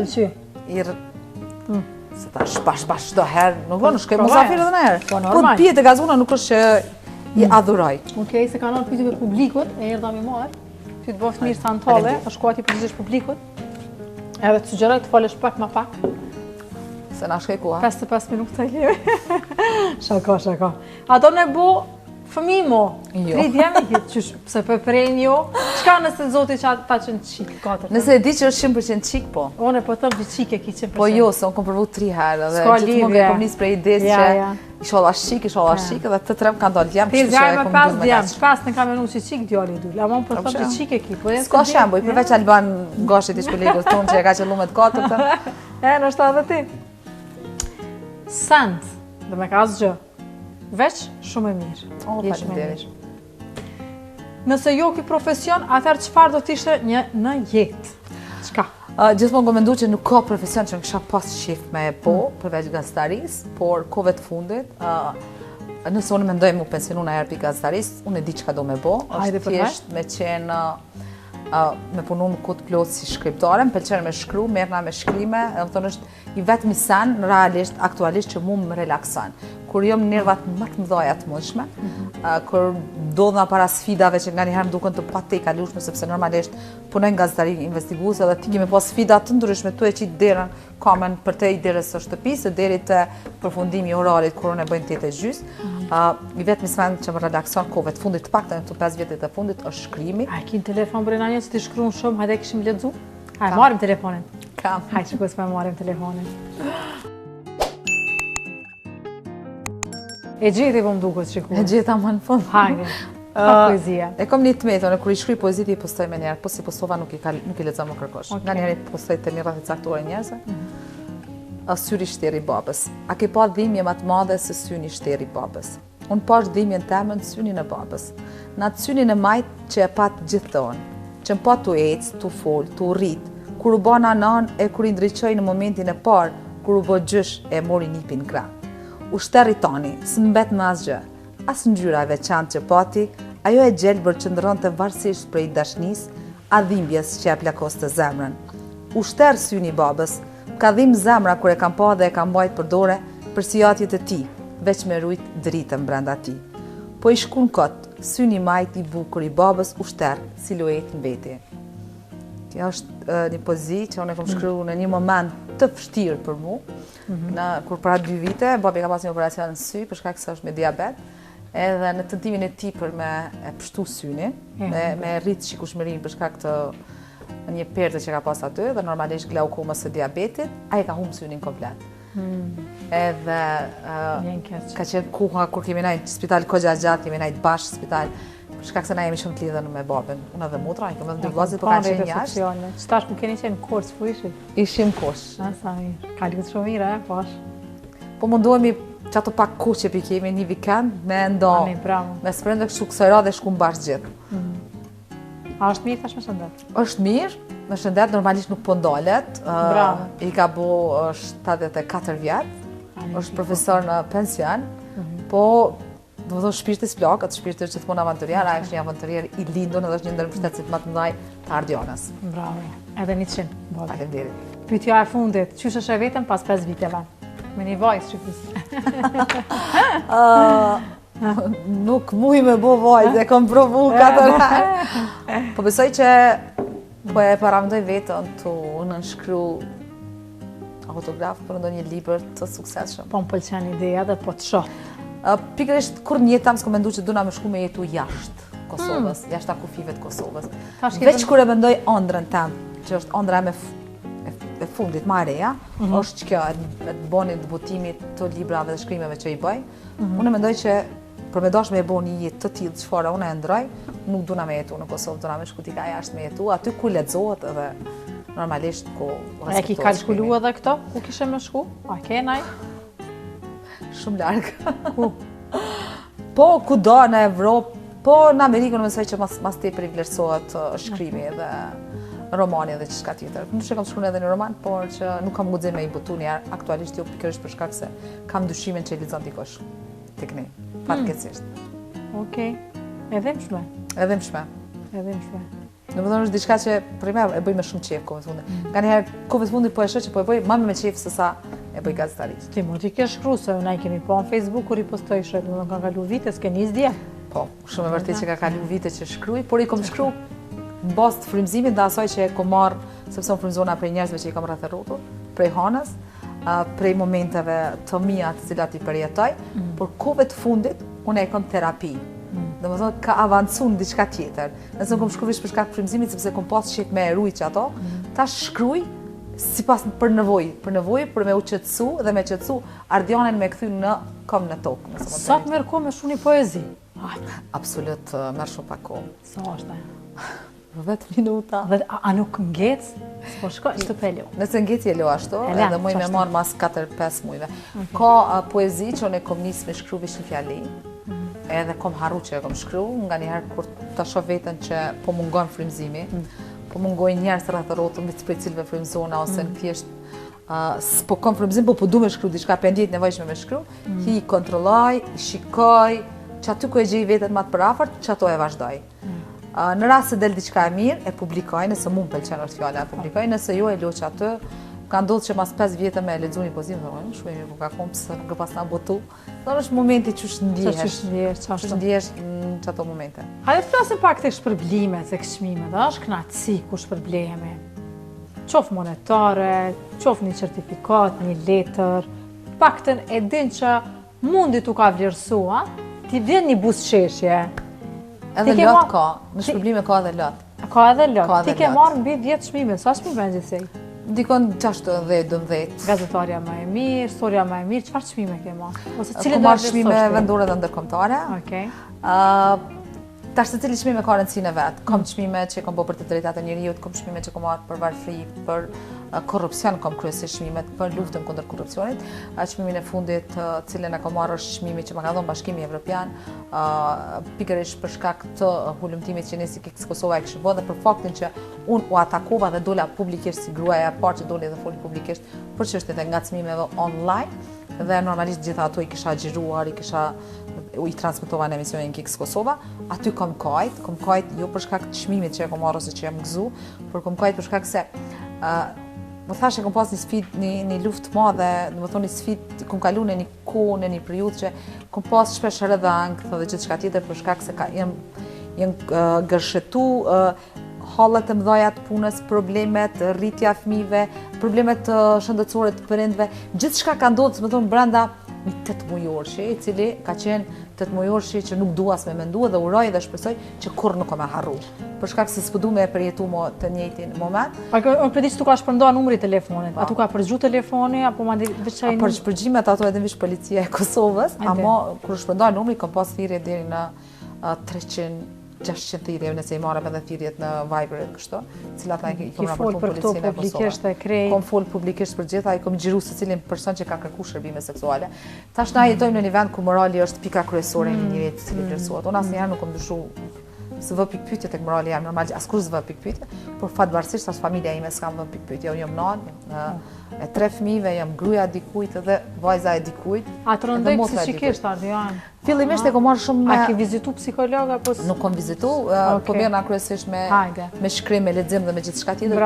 se ta shpash do herë, nuk do në shkej mosafir edhe në herë. Po të pije të gazuna nuk është që i adhuroj. Okej, se ka nërë pyetje për publikut, e erdha mi marë, ty të boft mirë Santale, është koha ti përgjigjesh publikut, edhe të sugjeroj të falesh pak ma pak. Se na shkej koha. 55 minuta të kemi. Shaka. Ato në bu fëmi mo, 3 djemi hitë qysh, pëse për prejnë jo, qka nëse zoti që ta qenë qik, 4? Nëse e di që është 100% qik, po. One po thëmë që qik e ki 100%. Po jo, se unë kom përvu 3 herë, dhe gjithmonë kom njës prej ides që isholla shik, edhe të trem kanë dollë djemë, që që e kom bërë me djemë. Shkas në kam menu që qik djali du, ama unë po thëmë që qik e ki. Ska shembuj, përveç Alban gashit ish kolegës tonë që e ka qëllu me të 4. Në është edhe ti. Sant, dhe me ka asgjë. Veç shumë e mirë. Faleminderit. Nëse jo ki profesion, atëherë çfarë do t'ishte në jetë? Çka? Gjithmonë mendu që nuk ka profesion që në kisha pas shif me përveç gazetaris, por kove të fundit, nëse unë mendoj mu pensionu në herë pi gazetaris, unë e di çka do me bo, është thjesht me qenë me punu më këtë plotë si shkriptare, më pëlqenë me shkru, merrna me shkrime, më thonë është i vetëmi sen, realisht, aktualisht që mu më relaksan. kur jam nervat më të mëdha të mundshme, kur ndodha para sfidave që nganjëherë më duken të patekalueshme sepse normalisht punoj në gazetari investiguese dhe ti kemi pas sfida të ndryshme tu e qit derën kamen për te i derës së shtëpisë deri te përfundimi i orarit kur unë e bëjnë 8:30. I vetmi sfond që më relakson kohëve të fundit të paktën këto 5 vjetet e fundit është shkrimi. A ki në telefon brenda një që ti shkruan shumë, hajde kishim lexu? Hajde marrim telefonin. Kam. Hajde shikoj se marrim telefonin. E gjeti po më duket shikuar. E gjeta më në fund. Hajde. Pa poezia. E kam një të metën, kur i shkruaj poezi i postoj më njerë, po si postova nuk i lexoj më kërkosh. Nga njerë i postoj të një rreth caktuar njerëzve. Syri shteri babës. A ke pa dhimbje më të madhe se syni shteri babës? Unë pash dhimbjen teme në synin e babës. Në atë synin e majt që e pat gjithton, që më pa tu ec, tu fol, tu rrit, kur u bana nan e kur i ndriçoj në momentin e parë, kur u bë gjysh e mori nipin krah. U shterri tani, së mbet më asgjë, as ngjyra e veçantë që pati, ajo e gjelbër qëndronte varësisht prej dashnis, a dhimbjes që e plakoste zemrën. U shter syni babës, ka dhim zemra kur e kam pa dhe e kam mbajt për dore për sijatjet e ti, veç me rujt dritën brenda ti. Po i shkun kot, syni majt i bukur i babës u shter, siluet në veti. Kjo është një poezi që unë e kom shkruar në një moment të vështirë për mu, kur para 2 vite, babi ka pas një operacion në sy, për shkak se është me diabet, edhe në tentimin e tij për me e pështu syni, me rrit shikueshmërinë për shkak të një perte që ka pas aty, dhe normalisht glaukomës së diabetit, ai ka humbur synin komplet. Edhe ka qenë koha kur kemi nejtë spital Kogja Gjatë, kemi nejtë bashkë spital, për shkak se na jemi shumë të lidhur me babën. Unë dhe motra, kemi edhe 2 vllazë, po kanë qenë jashtë. Çtash më keni qenë kurs, po ishi? Ishim kush. Sa mirë. Ka lidhur shumë mirë, pash. Po mundohemi që ato pak kohë që kemi një vikend me ndo, me sprende kështu kësajra dhe shkum bashkë gjithë. A është mirë tash me shëndet? Është mirë, me shëndet normalisht nuk po ndalet. I ka bo 74 vjetë, është profesor në pension, po do të thonë shpirti s'plak, atë shpirti që të punë avanturier, a është një avanturier i lindur edhe është një ndër mbështetësit më të mëdhej të Ardionës. Bravo. Edhe 100. Faleminderit. Pyetja e fundit, çysh është e vetëm pas 5 viteve? Me një vajzë shqipis. Nuk muj me bo vajzë, e kom provu 4 herë. Po besoj që po e paramendoj vetën të nënshkru autograf për ndonjë libër të suksesshëm. Po më pëlqen ideja dhe po të shoh. Pikërisht kur në jetë tam s'kom mendu që duna me shku me jetu jashtë Kosovës, jashtë akufive të Kosovës. Veç kur e mendoj ëndrën tam, që është ëndra e fundit, ma reja, është që kjo, e të boni debutimit të librave dhe shkrimeve që i bëj. Unë e mendoj që për me dash me e bo një jetë të tillë çfarë unë e ndroj, nuk duna me jetu në Kosovë, duna me shku tika jashtë me jetu, aty ku lexohet edhe normalisht ku respektohet. E ki kalkulu edhe këto? Ku kishe me shku? A ke naj? Shumë largë. Ku? Po, kudo në Evropë, po në Amerikën mësoj që mas tepër i vlerësohet shkrimi dhe romani dhe çka tjetër. Nuk kam shkruar edhe një roman, por që nuk kam guxim me i botu një aktualisht jo pikërisht për shkak se kam dyshimin që i lexon dikush tek ne. Fatkeqësisht. Okej. Edhe mshme. Edhe mshme. Edhe mshme. Domethënë është diçka që për më e bëj me shumë qejf kohën e fundit. Nganjëherë kohën e fundit po e shoh që po e bëj më me qejf se sa e bëj gazetarisht. Ti mund t'i ke shkruar se na i kemi pa në Facebook kur i postoj shë, domethënë ka kaluar vite, s'ke nis dje. Po, shumë e vërtetë që ka kaluar vite që shkruaj, por i kam shkruar në bazë të frymëzimit dhe asaj që e kam marr, sepse unë frymëzona prej njerëzve që i kam rreth rrotull, prej hanës, prej momenteve të mia të cilat i përjetoj, por kohëve të fundit unë e kam terapi. Domethënë ka avancuar diçka tjetër. Nëse unë kam shkruar për shkak të frymëzimit sepse kam pas shik me rujt ato, tash shkruaj sipas për nevojë për me u qetësu dhe me qetësu Ardionën me kthy në kom në tokë, nëse mund të. Sa të merr kohë me shkruani poezi? Absolut, merr shumë pak kohë. Sa është ajo? 10 minuta. A nuk ngec? Po shkoj të pelu. Nëse ngeci e lo ashtu, edhe muj me marr mas 4-5 muajve. Ka poezi që unë kom nis me shkruaj veç në fjali. Edhe kom harru që e kom shkruar, nganjëherë kur ta shoh veten që po mungon frymëzimi, po mungojnë njerëz rreth rrotën me të cilëve frymëzona ose në thjesht s'po kam frymëzim, po du me shkruaj diçka pendjet nevojshme me shkruaj, hi kontrolloj, shikoj, që aty ku e gjej veten më të përafërt, që ato e vazhdoj. Në rast se del diçka e mirë, e publikoj, nëse mua m'pëlqen është fjala, e publikoj, nëse jo e loq aty, ka ndodhur që mas 5 vjetë me lexuar një pozim, thonë, shkruaj ku ka kom pse nuk e pas na botu. Thonë është momenti që ç'është ndjehesh në çato momente. Hajde të flasim pak tek shpërblimet, tek çmimet, a është kënaqësi ku shpërblehemi. Qof monetare, qof një certifikat, një letër, paktën e din që mundi tu ka vlerësua, ti vjen një buzëqeshje. Edhe lot ka, në shpërblime ka edhe lot. Ka edhe lot. Ti ke marrë mbi 10 çmime, sa çmime në gjithsej? Dikon 6-12. Gazetarja më e mirë, storia më e mirë, çfarë çmime ke marrë? Ose cilën do të çmime vendore dhe ndërkombëtare? Okej. Tash secili çmime ka rëndësinë e vet. Kam çmime që kam bërë për të drejtat e njerëzit, kam çmime që kam marrë për varfëri, për korrupsion, kam kryesisht çmimet për luftën kundër korrupsionit. Çmimin e fundit, cilën e kam marrë është çmimi që më ka dhënë Bashkimi Evropian, pikërisht për shkak të hulumtimit që ne si Kiks Kosova e kishim bërë dhe për faktin që unë u atakova dhe dola publikisht si gruaja e parë që doli dhe foli publikisht për çështjet e ngacmimeve online dhe normalisht gjitha ato i kisha xhiruar, i transmetova në emisionin Kiks Kosova, aty kam kajt jo për shkak të çmimit që e kam marrë ose që jam gëzu, por kam kajt për shkak se më thashë kam pas një sfidë, një luftë të madhe, domethënë një sfidë kam kaluar në një kohë, në një periudhë që kam pas shpesh rrëdhëng dhe gjithçka tjetër për shkak se janë gërshetuar hallet e mëdha të punës, problemet, rritja e fëmijëve, problemet shëndetësore të prindve, gjithçka ka ndodhur, domethënë brenda një 8 mujorshi, i cili ka qenë 8 mujorshi që nuk dua as me mendua dhe uroj dhe shpresoj që kurrë nuk më harru. Për shkak se s'po du me përjetu të njëjtin moment. Unë predi që tu ka shpërndoa numri i telefonit, a tu ka përgju telefoni, apo ma veçaj numri? Për shpërgjimet ato edhe vish policia e Kosovës, ama kur shpërndoa numri, kam pas thirrje deri në 300-600 thirrje, nëse i marrëm edhe thirrjet në Viber kështu, cilat ai i kam raportuar policinë e Kosovës. Kam fol publikisht për gjitha, ai kam xhiru secilin person që ka kërkuar shërbime seksuale. Tash na jetojmë në një vend ku morali është pika kryesore e një njeriu i cili vlerësohet. Unë asnjëherë nuk kam dyshuar se vë pikpyetje tek morali jam normal, askush s'vë pikpyetje, por fatvarësisht as familja ime s'kam vë pikpyetje. Unë jam nën e 3 fëmijëve, jam gruaja e dikujt dhe vajza e dikujt. A të rëndoj psikikisht Ardian? Fillimisht e kam marrë shumë A ke vizitu psikolog apo? Nuk kam vizitu, po merrna kryesisht me shkrim, me lexim dhe me gjithçka tjetër.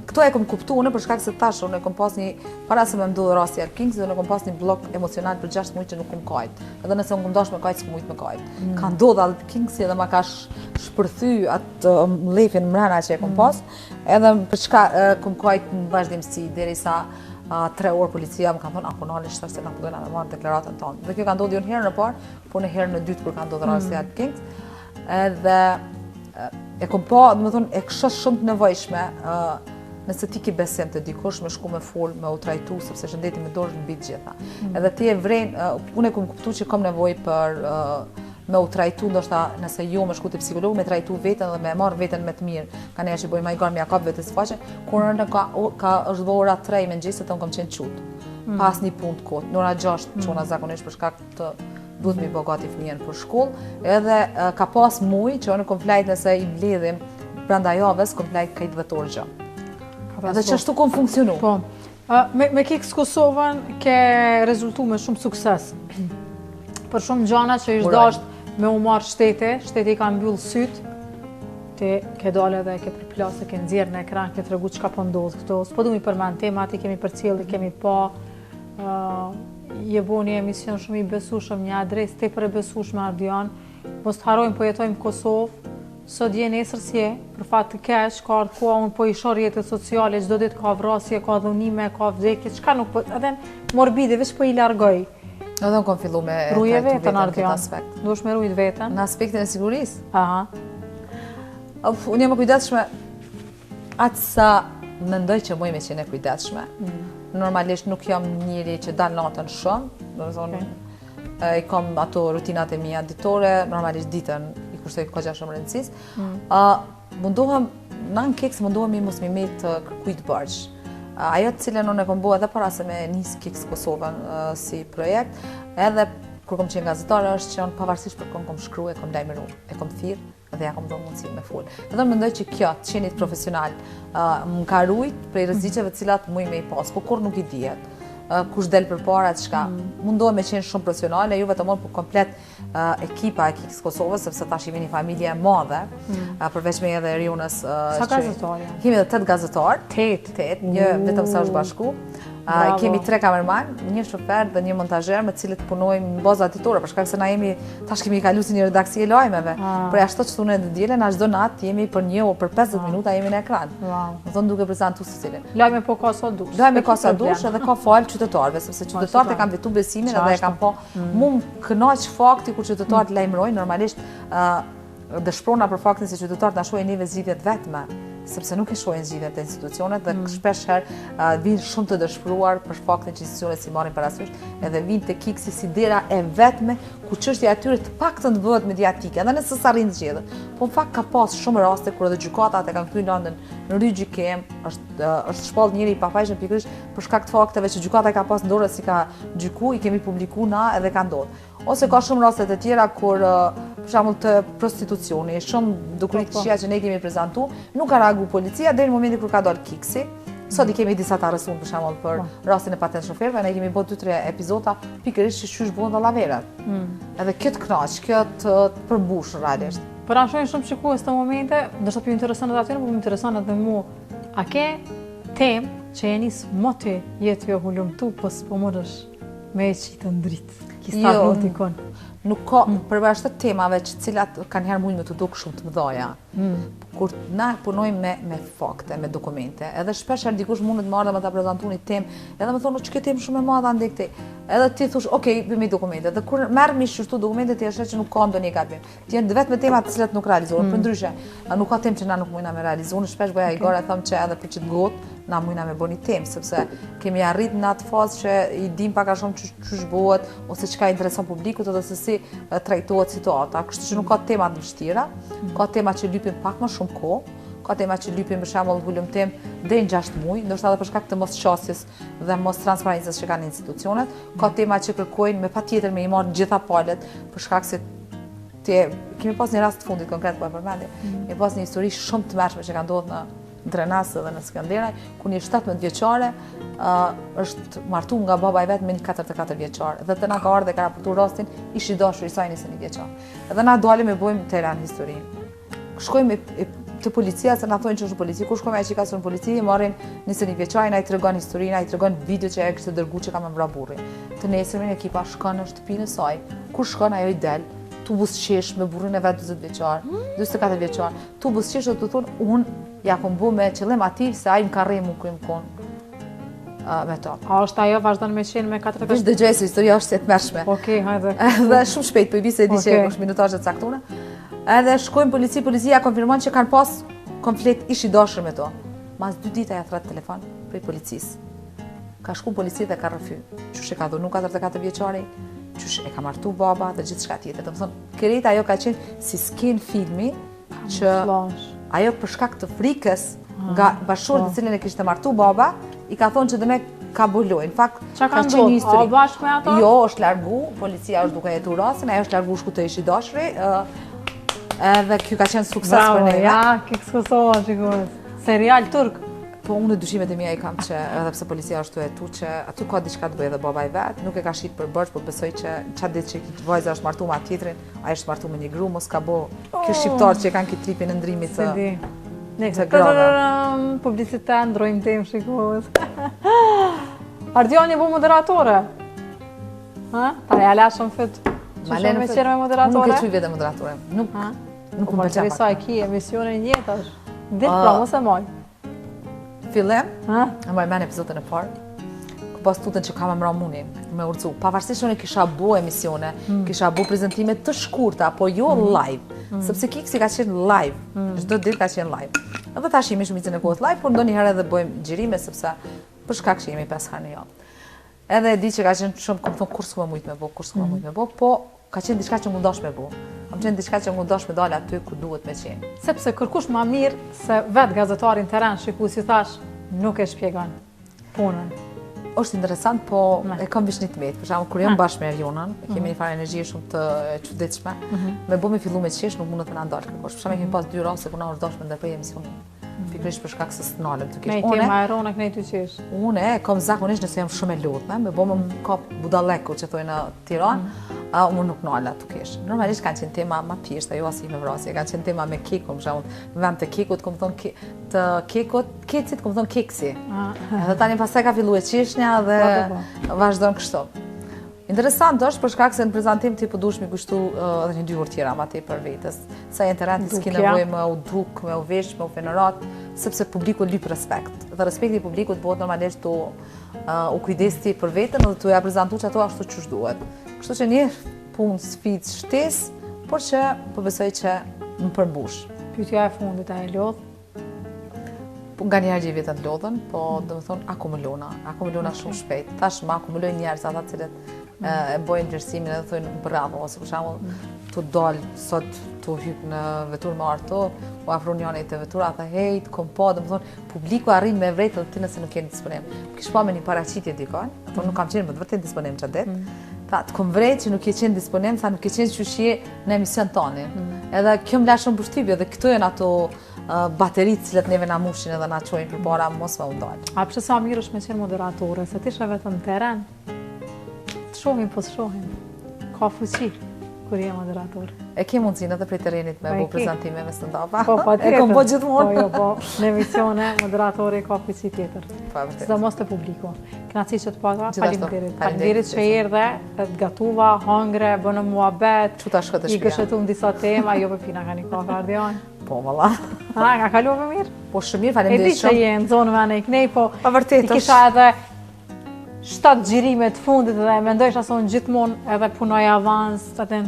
Këto e kom kuptu unë për shkak se tash unë e kom pas një para se më ndodhi rasti i Kings dhe unë kom pas një blok emocional për 6 muaj që nuk kom kajt. Edhe nëse unë kom dash me kajt, s'mujt me kajt. Ka ndodhur Kings edhe ma ka shpërthy atë mlefin mrena që e kom pas, edhe për çka kom kajt në vazhdimsi derisa 3 orë policia më kanë thonë apunalisht se na podojnë me marrë deklaratën tonë. Dhe kjo ka ndodhur një herë në parë, po në herën e dytë kur ka ndodhur rasti i Kings. Edhe e kom pa, domethënë e kisha shumë të nevojshme nëse ti ki besim të dikush me shku me fol, me u trajtu, sepse shëndeti me dorë në bitë gjitha. Edhe ti e vren, unë e kom kuptu që kam nevoj për me u trajtu, ndoshta nëse jo me shku të psikolog, me trajtu vetën dhe me marrë vetën me të mirë. Ka neja që boj ma i garë me jakap vetës faqe, kur në është dhe ora 3 me në gjithë, të unë kam qenë qutë. Pas një punë të kotë, në ora 6 qona zakonisht për shkak të duhet me i bogati fëmijën për shkollë, edhe ka pas muj që unë kom flajt nëse i mbledhim brenda javës, kom flajt kajt vetor gjë. Edhe që ashtu kom funksionu. Po. Me Kiks Kosovën ke rezultu me shumë sukses. Për shumë gjana që ishtë dasht me u marrë shteti ka mbyllë sytë, ti ke dole dhe ke përplasë, ke nxjerrë në ekran, ke të regu që ka pëndodhë këto. S'po du mi përmen tema, ti kemi përcjellë, kemi pa, je bo një emision shumë i besushëm, një adres te për e besushme Ardian, mos të harojmë po jetojmë Kosovë, sot je nesër si je, për fat të keq, ka ardhur koha unë po i shoh rrjetet sociale, çdo ditë ka vrasje, ka dhunime, ka vdekje, çka nuk po, edhe morbide, veç po i largoj. Edhe unë kam fillu me ruje vetën këtë aspekt. Duhesh me rujt vetën. Në aspektin e sigurisë. Aha. Unë jam e kujdesshme atë sa mendoj që muj me qenë e kujdesshme. Normalisht nuk jam njëri që dal natën shumë, domethënë i kam ato rutinat e mia ditore, normalisht ditën kursoj ka shumë rëndësisë. Mundohem, në Kiks mundohemi mos me të kërkujt bërgjë. Ajo të cilën unë e kom bo edhe para se me nis Kiks Kosovën si projekt, edhe kur kom qenë gazetare është që unë pavarësisht për kom shkru e kom lajmëru, e kom thirrë dhe ja kom do mundësi me fol. Edhe mendoj që kjo, të qenit profesional, më ka rujt prej rreziqeve të cilat muj me i pas, po kur nuk i dihet. kush del përpara çka. Mundohem me qenë shumë profesionale, jo vetëm por komplet ekipa e Kiks Kosovës, sepse tash jemi një familje e madhe. Përveç me edhe Rionës. Sa gazetarë? Kemi edhe 8 gazetarë. 8, një vetëm sa është bashku. Kemi 3 kamerman, një shofer dhe një montazher me cilët punojmë në baza ditore, për shkak se na jemi tash kemi kaluar si një redaksi e lajmeve. Por ashtu që thunë të dielën, as çdo natë jemi për 1 orë për 50 minuta jemi në ekran. Do thonë duke prezantuar secilin. Lajme po ka sa dush. Lajme ka sa dush edhe ka fal qytetarëve, sepse qytetarët e kanë vetu besimin edhe e kanë po mund kënaq fakti kur qytetarët lajmërojnë normalisht dëshprona për faktin se qytetarët na shohin neve zgjidhjet vetme, sepse nuk e shohin zgjidhjet e institucionet dhe shpesh herë vinë shumë të dëshpëruar për faktin që institucionet si marrin parasysh, edhe vinë te Kiksi si dera e vetme ku çështja e tyre të paktën të bëhet mediatike, edhe nëse s'arrin zgjedhjet. Po në fakt ka pas shumë raste kur edhe gjykatat e kanë kthyer lëndën në rygjykim, është shpall njëri i pafajshëm pikërisht për shkak të fakteve që gjykata ka pas në dorë si ka gjyku, i kemi publikuar na edhe ka ndodhur. Ose ka shumë raste të tjera kur për shembull të prostitucioni, shumë dukuri të këqija që ne kemi prezantuar, nuk ka reaguar policia deri në momentin kur ka dalë Kiksi. Sot i kemi disa të arrestuar për shembull për rastin e patent shoferëve, ne kemi bërë 2-3 epizoda pikërisht që çysh bëhen dallaverat. Edhe këtë kënaq, këtë përmbush realisht. Për ashojnë shumë shikues të momente, ndoshta ju intereson edhe atyre, por më intereson edhe mua. A ke temë që e nis më ty jetë jo hulumtu, po s'po morësh me qitë ndrit? Nuk ka përveç të temave që cilat kanë herë mund me të dukë shumë të mëdhaja. Kur na punojmë me fakte, me dokumente, edhe shpesh herë dikush mund të marrë dhe me ta prezantuar një temë, edhe më thonë që kjo temë shumë e madhe ande këtej. Edhe ti thosh, "Okej, bëjmë dokumente." Dhe kur merr me shqyrtu dokumentet, ti e sheh që nuk ka ndonjë gabim. Ti janë vetëm tema të cilat nuk realizohen, përndryshe, nuk ka temë që na nuk mundna me realizuar. Shpesh goja i gore them që edhe për çit got na mundna me bëni temë, sepse kemi arrit në atë fazë që i dim pak a shumë ç'është bëhet ose çka intereson publikut ose si trajtohet situata. Kështu që nuk ka tema të vështira, ka tema që lypin pak më shumë kohë, ka tema që lypin për shembull hulumtim deri në 6 muaj, ndoshta edhe për shkak të mosqasjes dhe mos transparencës që kanë institucionet, ka tema që kërkojnë me patjetër me i marrë gjitha palët për shkak se kemi pas një rast të fundit konkret po e përmendim. Kemi pas një histori shumë të mërshme që ka ndodhur në Drenas dhe në Skanderaj, ku një 17 vjeçare është martuar nga baba i vet me një 44 vjeçar. Dhe të na ka ardhur dhe ka raportuar rastin, ish i dashur i saj 21 vjeçar. Edhe na dalim e bëjmë Tiranë historinë. Shkojmë te policia, se na thonë që është polici, kur shkojmë ai që ka në polici, marrin 21 vjeçarin, ai tregon historinë, ai tregon video që ai kishte dërguar që ka me vrap burrin. Të nesërmen ekipa shkon në shtëpinë e saj. Kur shkon ajo i del, tu buzëqesh me burrin e vet 40 vjeçar, 44 vjeçar. Tu buzëqesh do të thonë unë ja kom bu me qëllim ativ se ai më ka rremu ku im kon me to. A është ajo vazhdon me qenë me 44? Vesh dëgjoj se historia është e tmerrshme. Okej, hajde. Dhe shumë shpejt, po i bise di që është minutazhe të caktuara. Edhe shkojmë policia konfirmon që kanë pas konflikt ish i dashur me to. Mas 2 ditë ja thret telefon prej policisë. Ka shku policia dhe ka rrëfy. Qysh e ka dhunu 44 vjeçari, qysh e ka martu baba dhe gjithçka tjetër. Do të thonë, krejt ajo ka qenë si skin filmi që ajo për shkak të frikës nga bashkëshorti të cilën e kishte martu baba, i ka thonë që dhe me ka buloj. Në fakt, ka qenë një histori. A bashkë me ato? Jo, është largu, policia është duke jetuar rastin, ajo është largu shku të ish i dashuri, edhe kjo ka qenë sukses për neve. Ja, Kiks Kosova, shikohet. Serial turk. Po unë dyshimet e mia i kam që edhe pse policia është tu që aty ka diçka të bëjë edhe baba i vet, nuk e ka shit për bërç, por besoj që çfarë ditë që vajza është martuar me atë tjetrin, ai është martuar me një gru, mos ka bë. Kjo shqiptar që kanë këtë tripin e ndrimit të publicitet, ndrojmë temë, shikohet. Ardiani bu moderatore. Ta ja lashëm fyt. Që me qenë me moderatore? Nuk e quj vete moderatore. Nuk më pëlqen. Po sa e ki emisionin njetash. Ditë pra mos e moj. Fillim, e moj men epizodën e parë, ku pas tutën që kam emra muni me urcu. Pavarësisht unë kisha bu emisione, kisha bu prezentime të shkurta, po jo live. Sepse Kiksi ka qenë live, çdo ditë ka qenë live. Edhe tash jemi shumicën e kohës live, por ndonjëherë edhe bëjmë xhirime sepse për shkak që jemi 5 herë në javë. Edhe e di që ka qenë shumë, kom thonë, kur s'ku me mujtë me bo, po ka qenë diçka që mundosh me bo. Kam qenë diçka që mundosh me dalë aty ku duhet me qenë. Sepse kërkush ma mirë se vetë gazetarin terren shiku si thash, nuk e shpjegon punën. Është interesant, po e kam vish një të metë. Për shembull, kur jam bashkë me Erionën, kemi një farë energjie shumë të çuditshme. Me bo me fillu me qesh, nuk mundet me na ndalë kërkosh. Për shembull, kemi pas 2 raste kur na është dashur me ndërprej emisionin. pikërisht për shkak se s'nalem të keq. Ne tema e ronak ne ty qesh. Unë kam zakonisht nëse jam shumë e lutme, me bëmë më kap budalleku që thojnë në Tiranë, unë nuk nala të kesh. Normalisht kanë qenë tema ma pjeshta, jo asi me vrasje, kanë qenë tema me kekun, për shembull, në vend të kekut, kom thonë të kekut, kecit kom thonë keksi. Edhe tani pastaj ka filluar qeshnja dhe vazhdon kështu. Interesant është për shkak se në prezantim ti po duhesh mi kushtu edhe një 2 orë tjera ma tepër vetes. Sa internet s'ke nevojë me u duk, me u vesh, me u fenerat, sepse publiku lyp respekt. Dhe respekti i publikut bëhet normalisht u kujdesi për veten dhe tu ja prezantu që ato ashtu ç'është duhet. Kështu që një punë sfidë shtesë, por që po besoj që më përmbush. Pyetja e fundit a e lodh? Nga njerë gjej vetën të lodhën, po do më thonë akumulona shumë shpejt. Tash më akumuloj njerëz ata cilët e bojnë vlerësimin edhe thonë bravo, ose për shembull tu dal sot tu hyp në vetur me arto, u afron njëri te vetura, ata hejt, kompo, do më thonë publiku arrin me vërtet edhe ti nëse nuk jeni disponim. Kish pa me një paraqitje dikon, ato nuk kam qenë më të vërtet disponim çfarë det. Tha, të kom vrejt që nuk je qenë disponim, tha nuk je qenë qyshje në emision tani. Edhe kjo më la shumë përshtypje dhe këto janë ato bateritë cilët neve na mushin edhe na çojnë përpara mos me u dal. A pse sa mirë është me qenë moderatore, se ti ishe vetëm në teren. Të shohim po shohim. Ka fuqi kur je moderator. E ke mundësinë edhe prej terrenit me bëu prezantime me stand-up. Po, e kam bëu gjithmonë. Po, në emisione moderatori ka fuqi tjetër. Po, vërtet. Sidomos te publiku. Kënaqësi që të pata, faleminderit. Faleminderit Faleminderit që erdhe, të gatuva, hangre, bënë muhabet. Çu ta shkoj të I gëshëtum disa tema, jo për pina ka një kohë Ardian. Po, valla. Nga kalove mirë? Po, shumë mirë, E faleminderit di që je në zonëve anë i knej, po Pa vërtet ti kisha edhe 7 xhirime të fundit dhe mendojsh ason gjithmonë edhe punoj avans, atë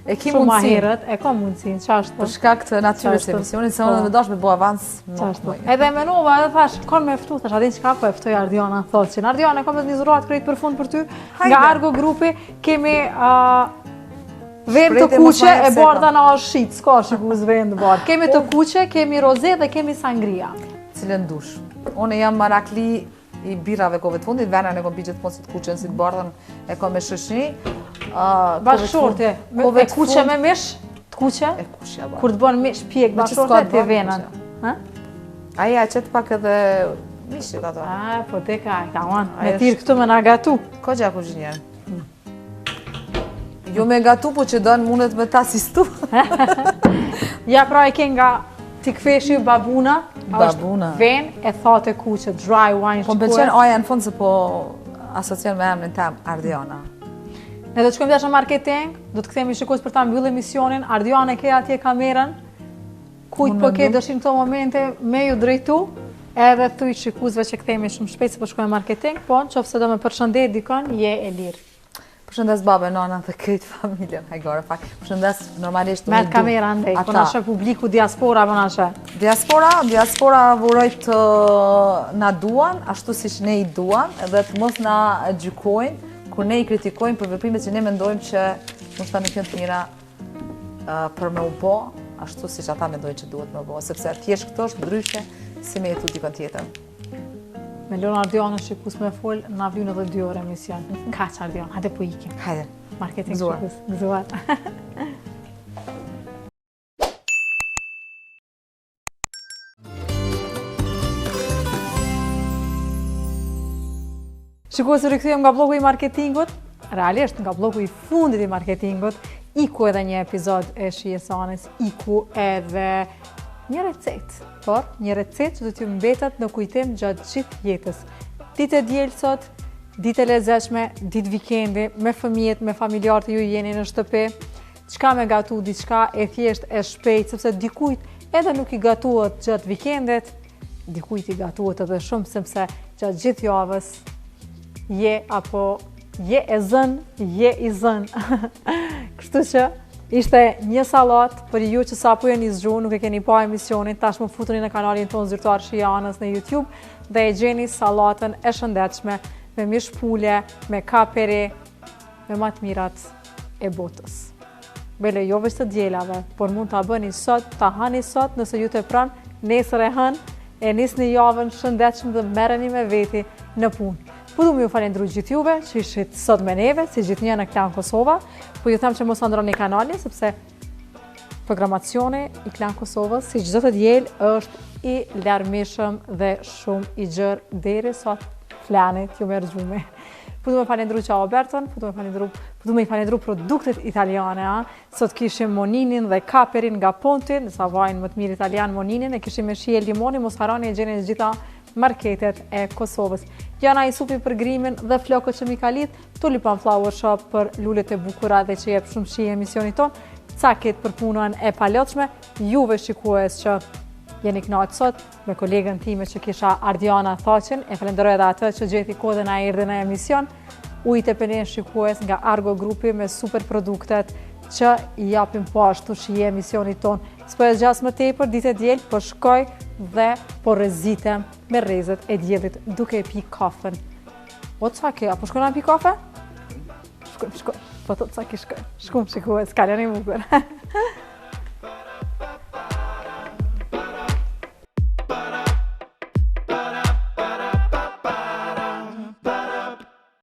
e ke shumë mundësinë. herët, e ka mundësinë, ç'ashtu. Për shkak të natyrës së emisionit, se unë më dash me bëu avans më. Edhe menova, edhe thash, kon me ftu, thash, a din çka po e ftoj Ardiana, thotë që Ardiana kam një zuratë krejt për fund për ty. Nga Argo grupi kemi vend të kuqe e bardha na është shit, s'ka shikues vend të bardh. Kemi të kuqe, kemi roze dhe kemi sangria. Cilën dush. Unë jam marakli i birrave kohëve të fundit, venën e kom pi gjithmonë si të kuqen, si të bardhën e kom me shoqëni. Bashkëshorte, e kuqe me mish, të kuqe? E kuqja ba. Kur të bën mish pjek bashkëshorte te venën. Ha? Aja qëtë pak edhe mishit ato. Po te ka me tirë këtu me na gatu. Ko gja kuzhinjerë? Jo me gatu, po që donë mundet me ta asistu. Ja pra e ke nga ti këfeshi babuna. Babuna. Ven e thate kuqe, dry wine. Po më pëlqen aja në fund se po asocion me emrin tem Ardiana. Ne do të shkojmë jashtë marketing, do të kthehemi shikues për ta mbyllë emisionin. Ardiana ke atje kamerën. Kujt po ke dëshirë në këto momente me ju drejtu, edhe thuj shikuesve që kthehemi shumë shpejt se po shkojmë marketing, po nëse do më përshëndet dikon, je e lirë. Përshëndes babën, nanën dhe këtë familjen, hajgore pak. Përshëndes normalisht me të kamera ndej, po na shë publiku diaspora, po na shë. Diaspora vuroj të na duan, ashtu siç ne i duan, edhe të mos na gjykojnë, kur ne i kritikojnë për veprimet që ne mendojmë që mos ta nuk janë të mira për me u bë, ashtu siç ata mendojnë që duhet me u bë, sepse thjesht këto është ndryshe si me jetu dikon tjetër. Me Lona Ardiana shikus me fol, na vjen edhe 2 orë emision. Kaç Ardiana, hajde po ikim. Hajde. Marketing shikus. Gëzuar. Shikues, rikthehem nga blogu i marketingut. Realisht nga blogu i fundit i marketingut, iku edhe një episod e shijes anës, iku edhe një recet, por një recet që do t'ju mbetet në kujtim gjatë gjithë jetës. Ditë e diel sot, ditë e lezetshme, ditë vikendi, me fëmijët, me familjarët ju jeni në shtëpi, çka me gatu, diçka e thjesht e shpejt, sepse dikujt edhe nuk i gatuat gjatë vikendit, dikujt i gatuat edhe shumë, sepse gjatë gjithë javës je e zën, je i zën. Kështu që ishte një salat për ju që sapo jeni zgjuar, nuk e keni pa emisionin, tashmë futuni në kanalin tonë zyrtar Shija Anës në YouTube dhe e gjeni sallatën e shëndetshme me mish pule, me kaperi, me më të mirat e botës. Bele jo veç të djelave, por mund ta bëni sot, ta hani sot, nëse ju të pran, nesër e hën, e nisni javën shëndetshëm dhe merreni me veti në punë. Po du më ju falendru gjithë juve që ishit sot me neve, si gjithë një në Klan Kosova, po ju them që mos ndroni kanalin, sepse programacioni i Klan Kosovës, si çdo të diel, është i larmishëm dhe shumë i gjerë deri sot flanit ju merr gjumë. Po du me falendru që Alberton, po du me i falendru produktet italiane. Sot kishim moninin dhe kaperin nga Ponti, nësa vajnë më të mirë italian moninin, e kishim me shije limoni, mos harani e gjeni në gjitha marketet e Kosovës. Jana i supi për grimin dhe flokët që mi kalit, Tulipan Flower Shop për lullet e bukura dhe që jep shumë shije emisionit ton, Cakit për punën e palotshme, juve shikues që jeni knaqë sot me kolegën time që kisha Ardiana Thaqin, e falenderoj edhe atë që gjeti kodën a erdhe në emision, ujtë e pënen shikues nga Argo Grupi me super produktet që i japim po ashtu shije emisionit ton. S'po e zgjas më tepër, ditë e djelë, po shkoj dhe po rrezitem me rrezet e djelit duke e pi kafen. O Caki, apo shkojna pi kafe? Shkoj. Po të Caki shkoj. Shkum shikues, kalën i bukur.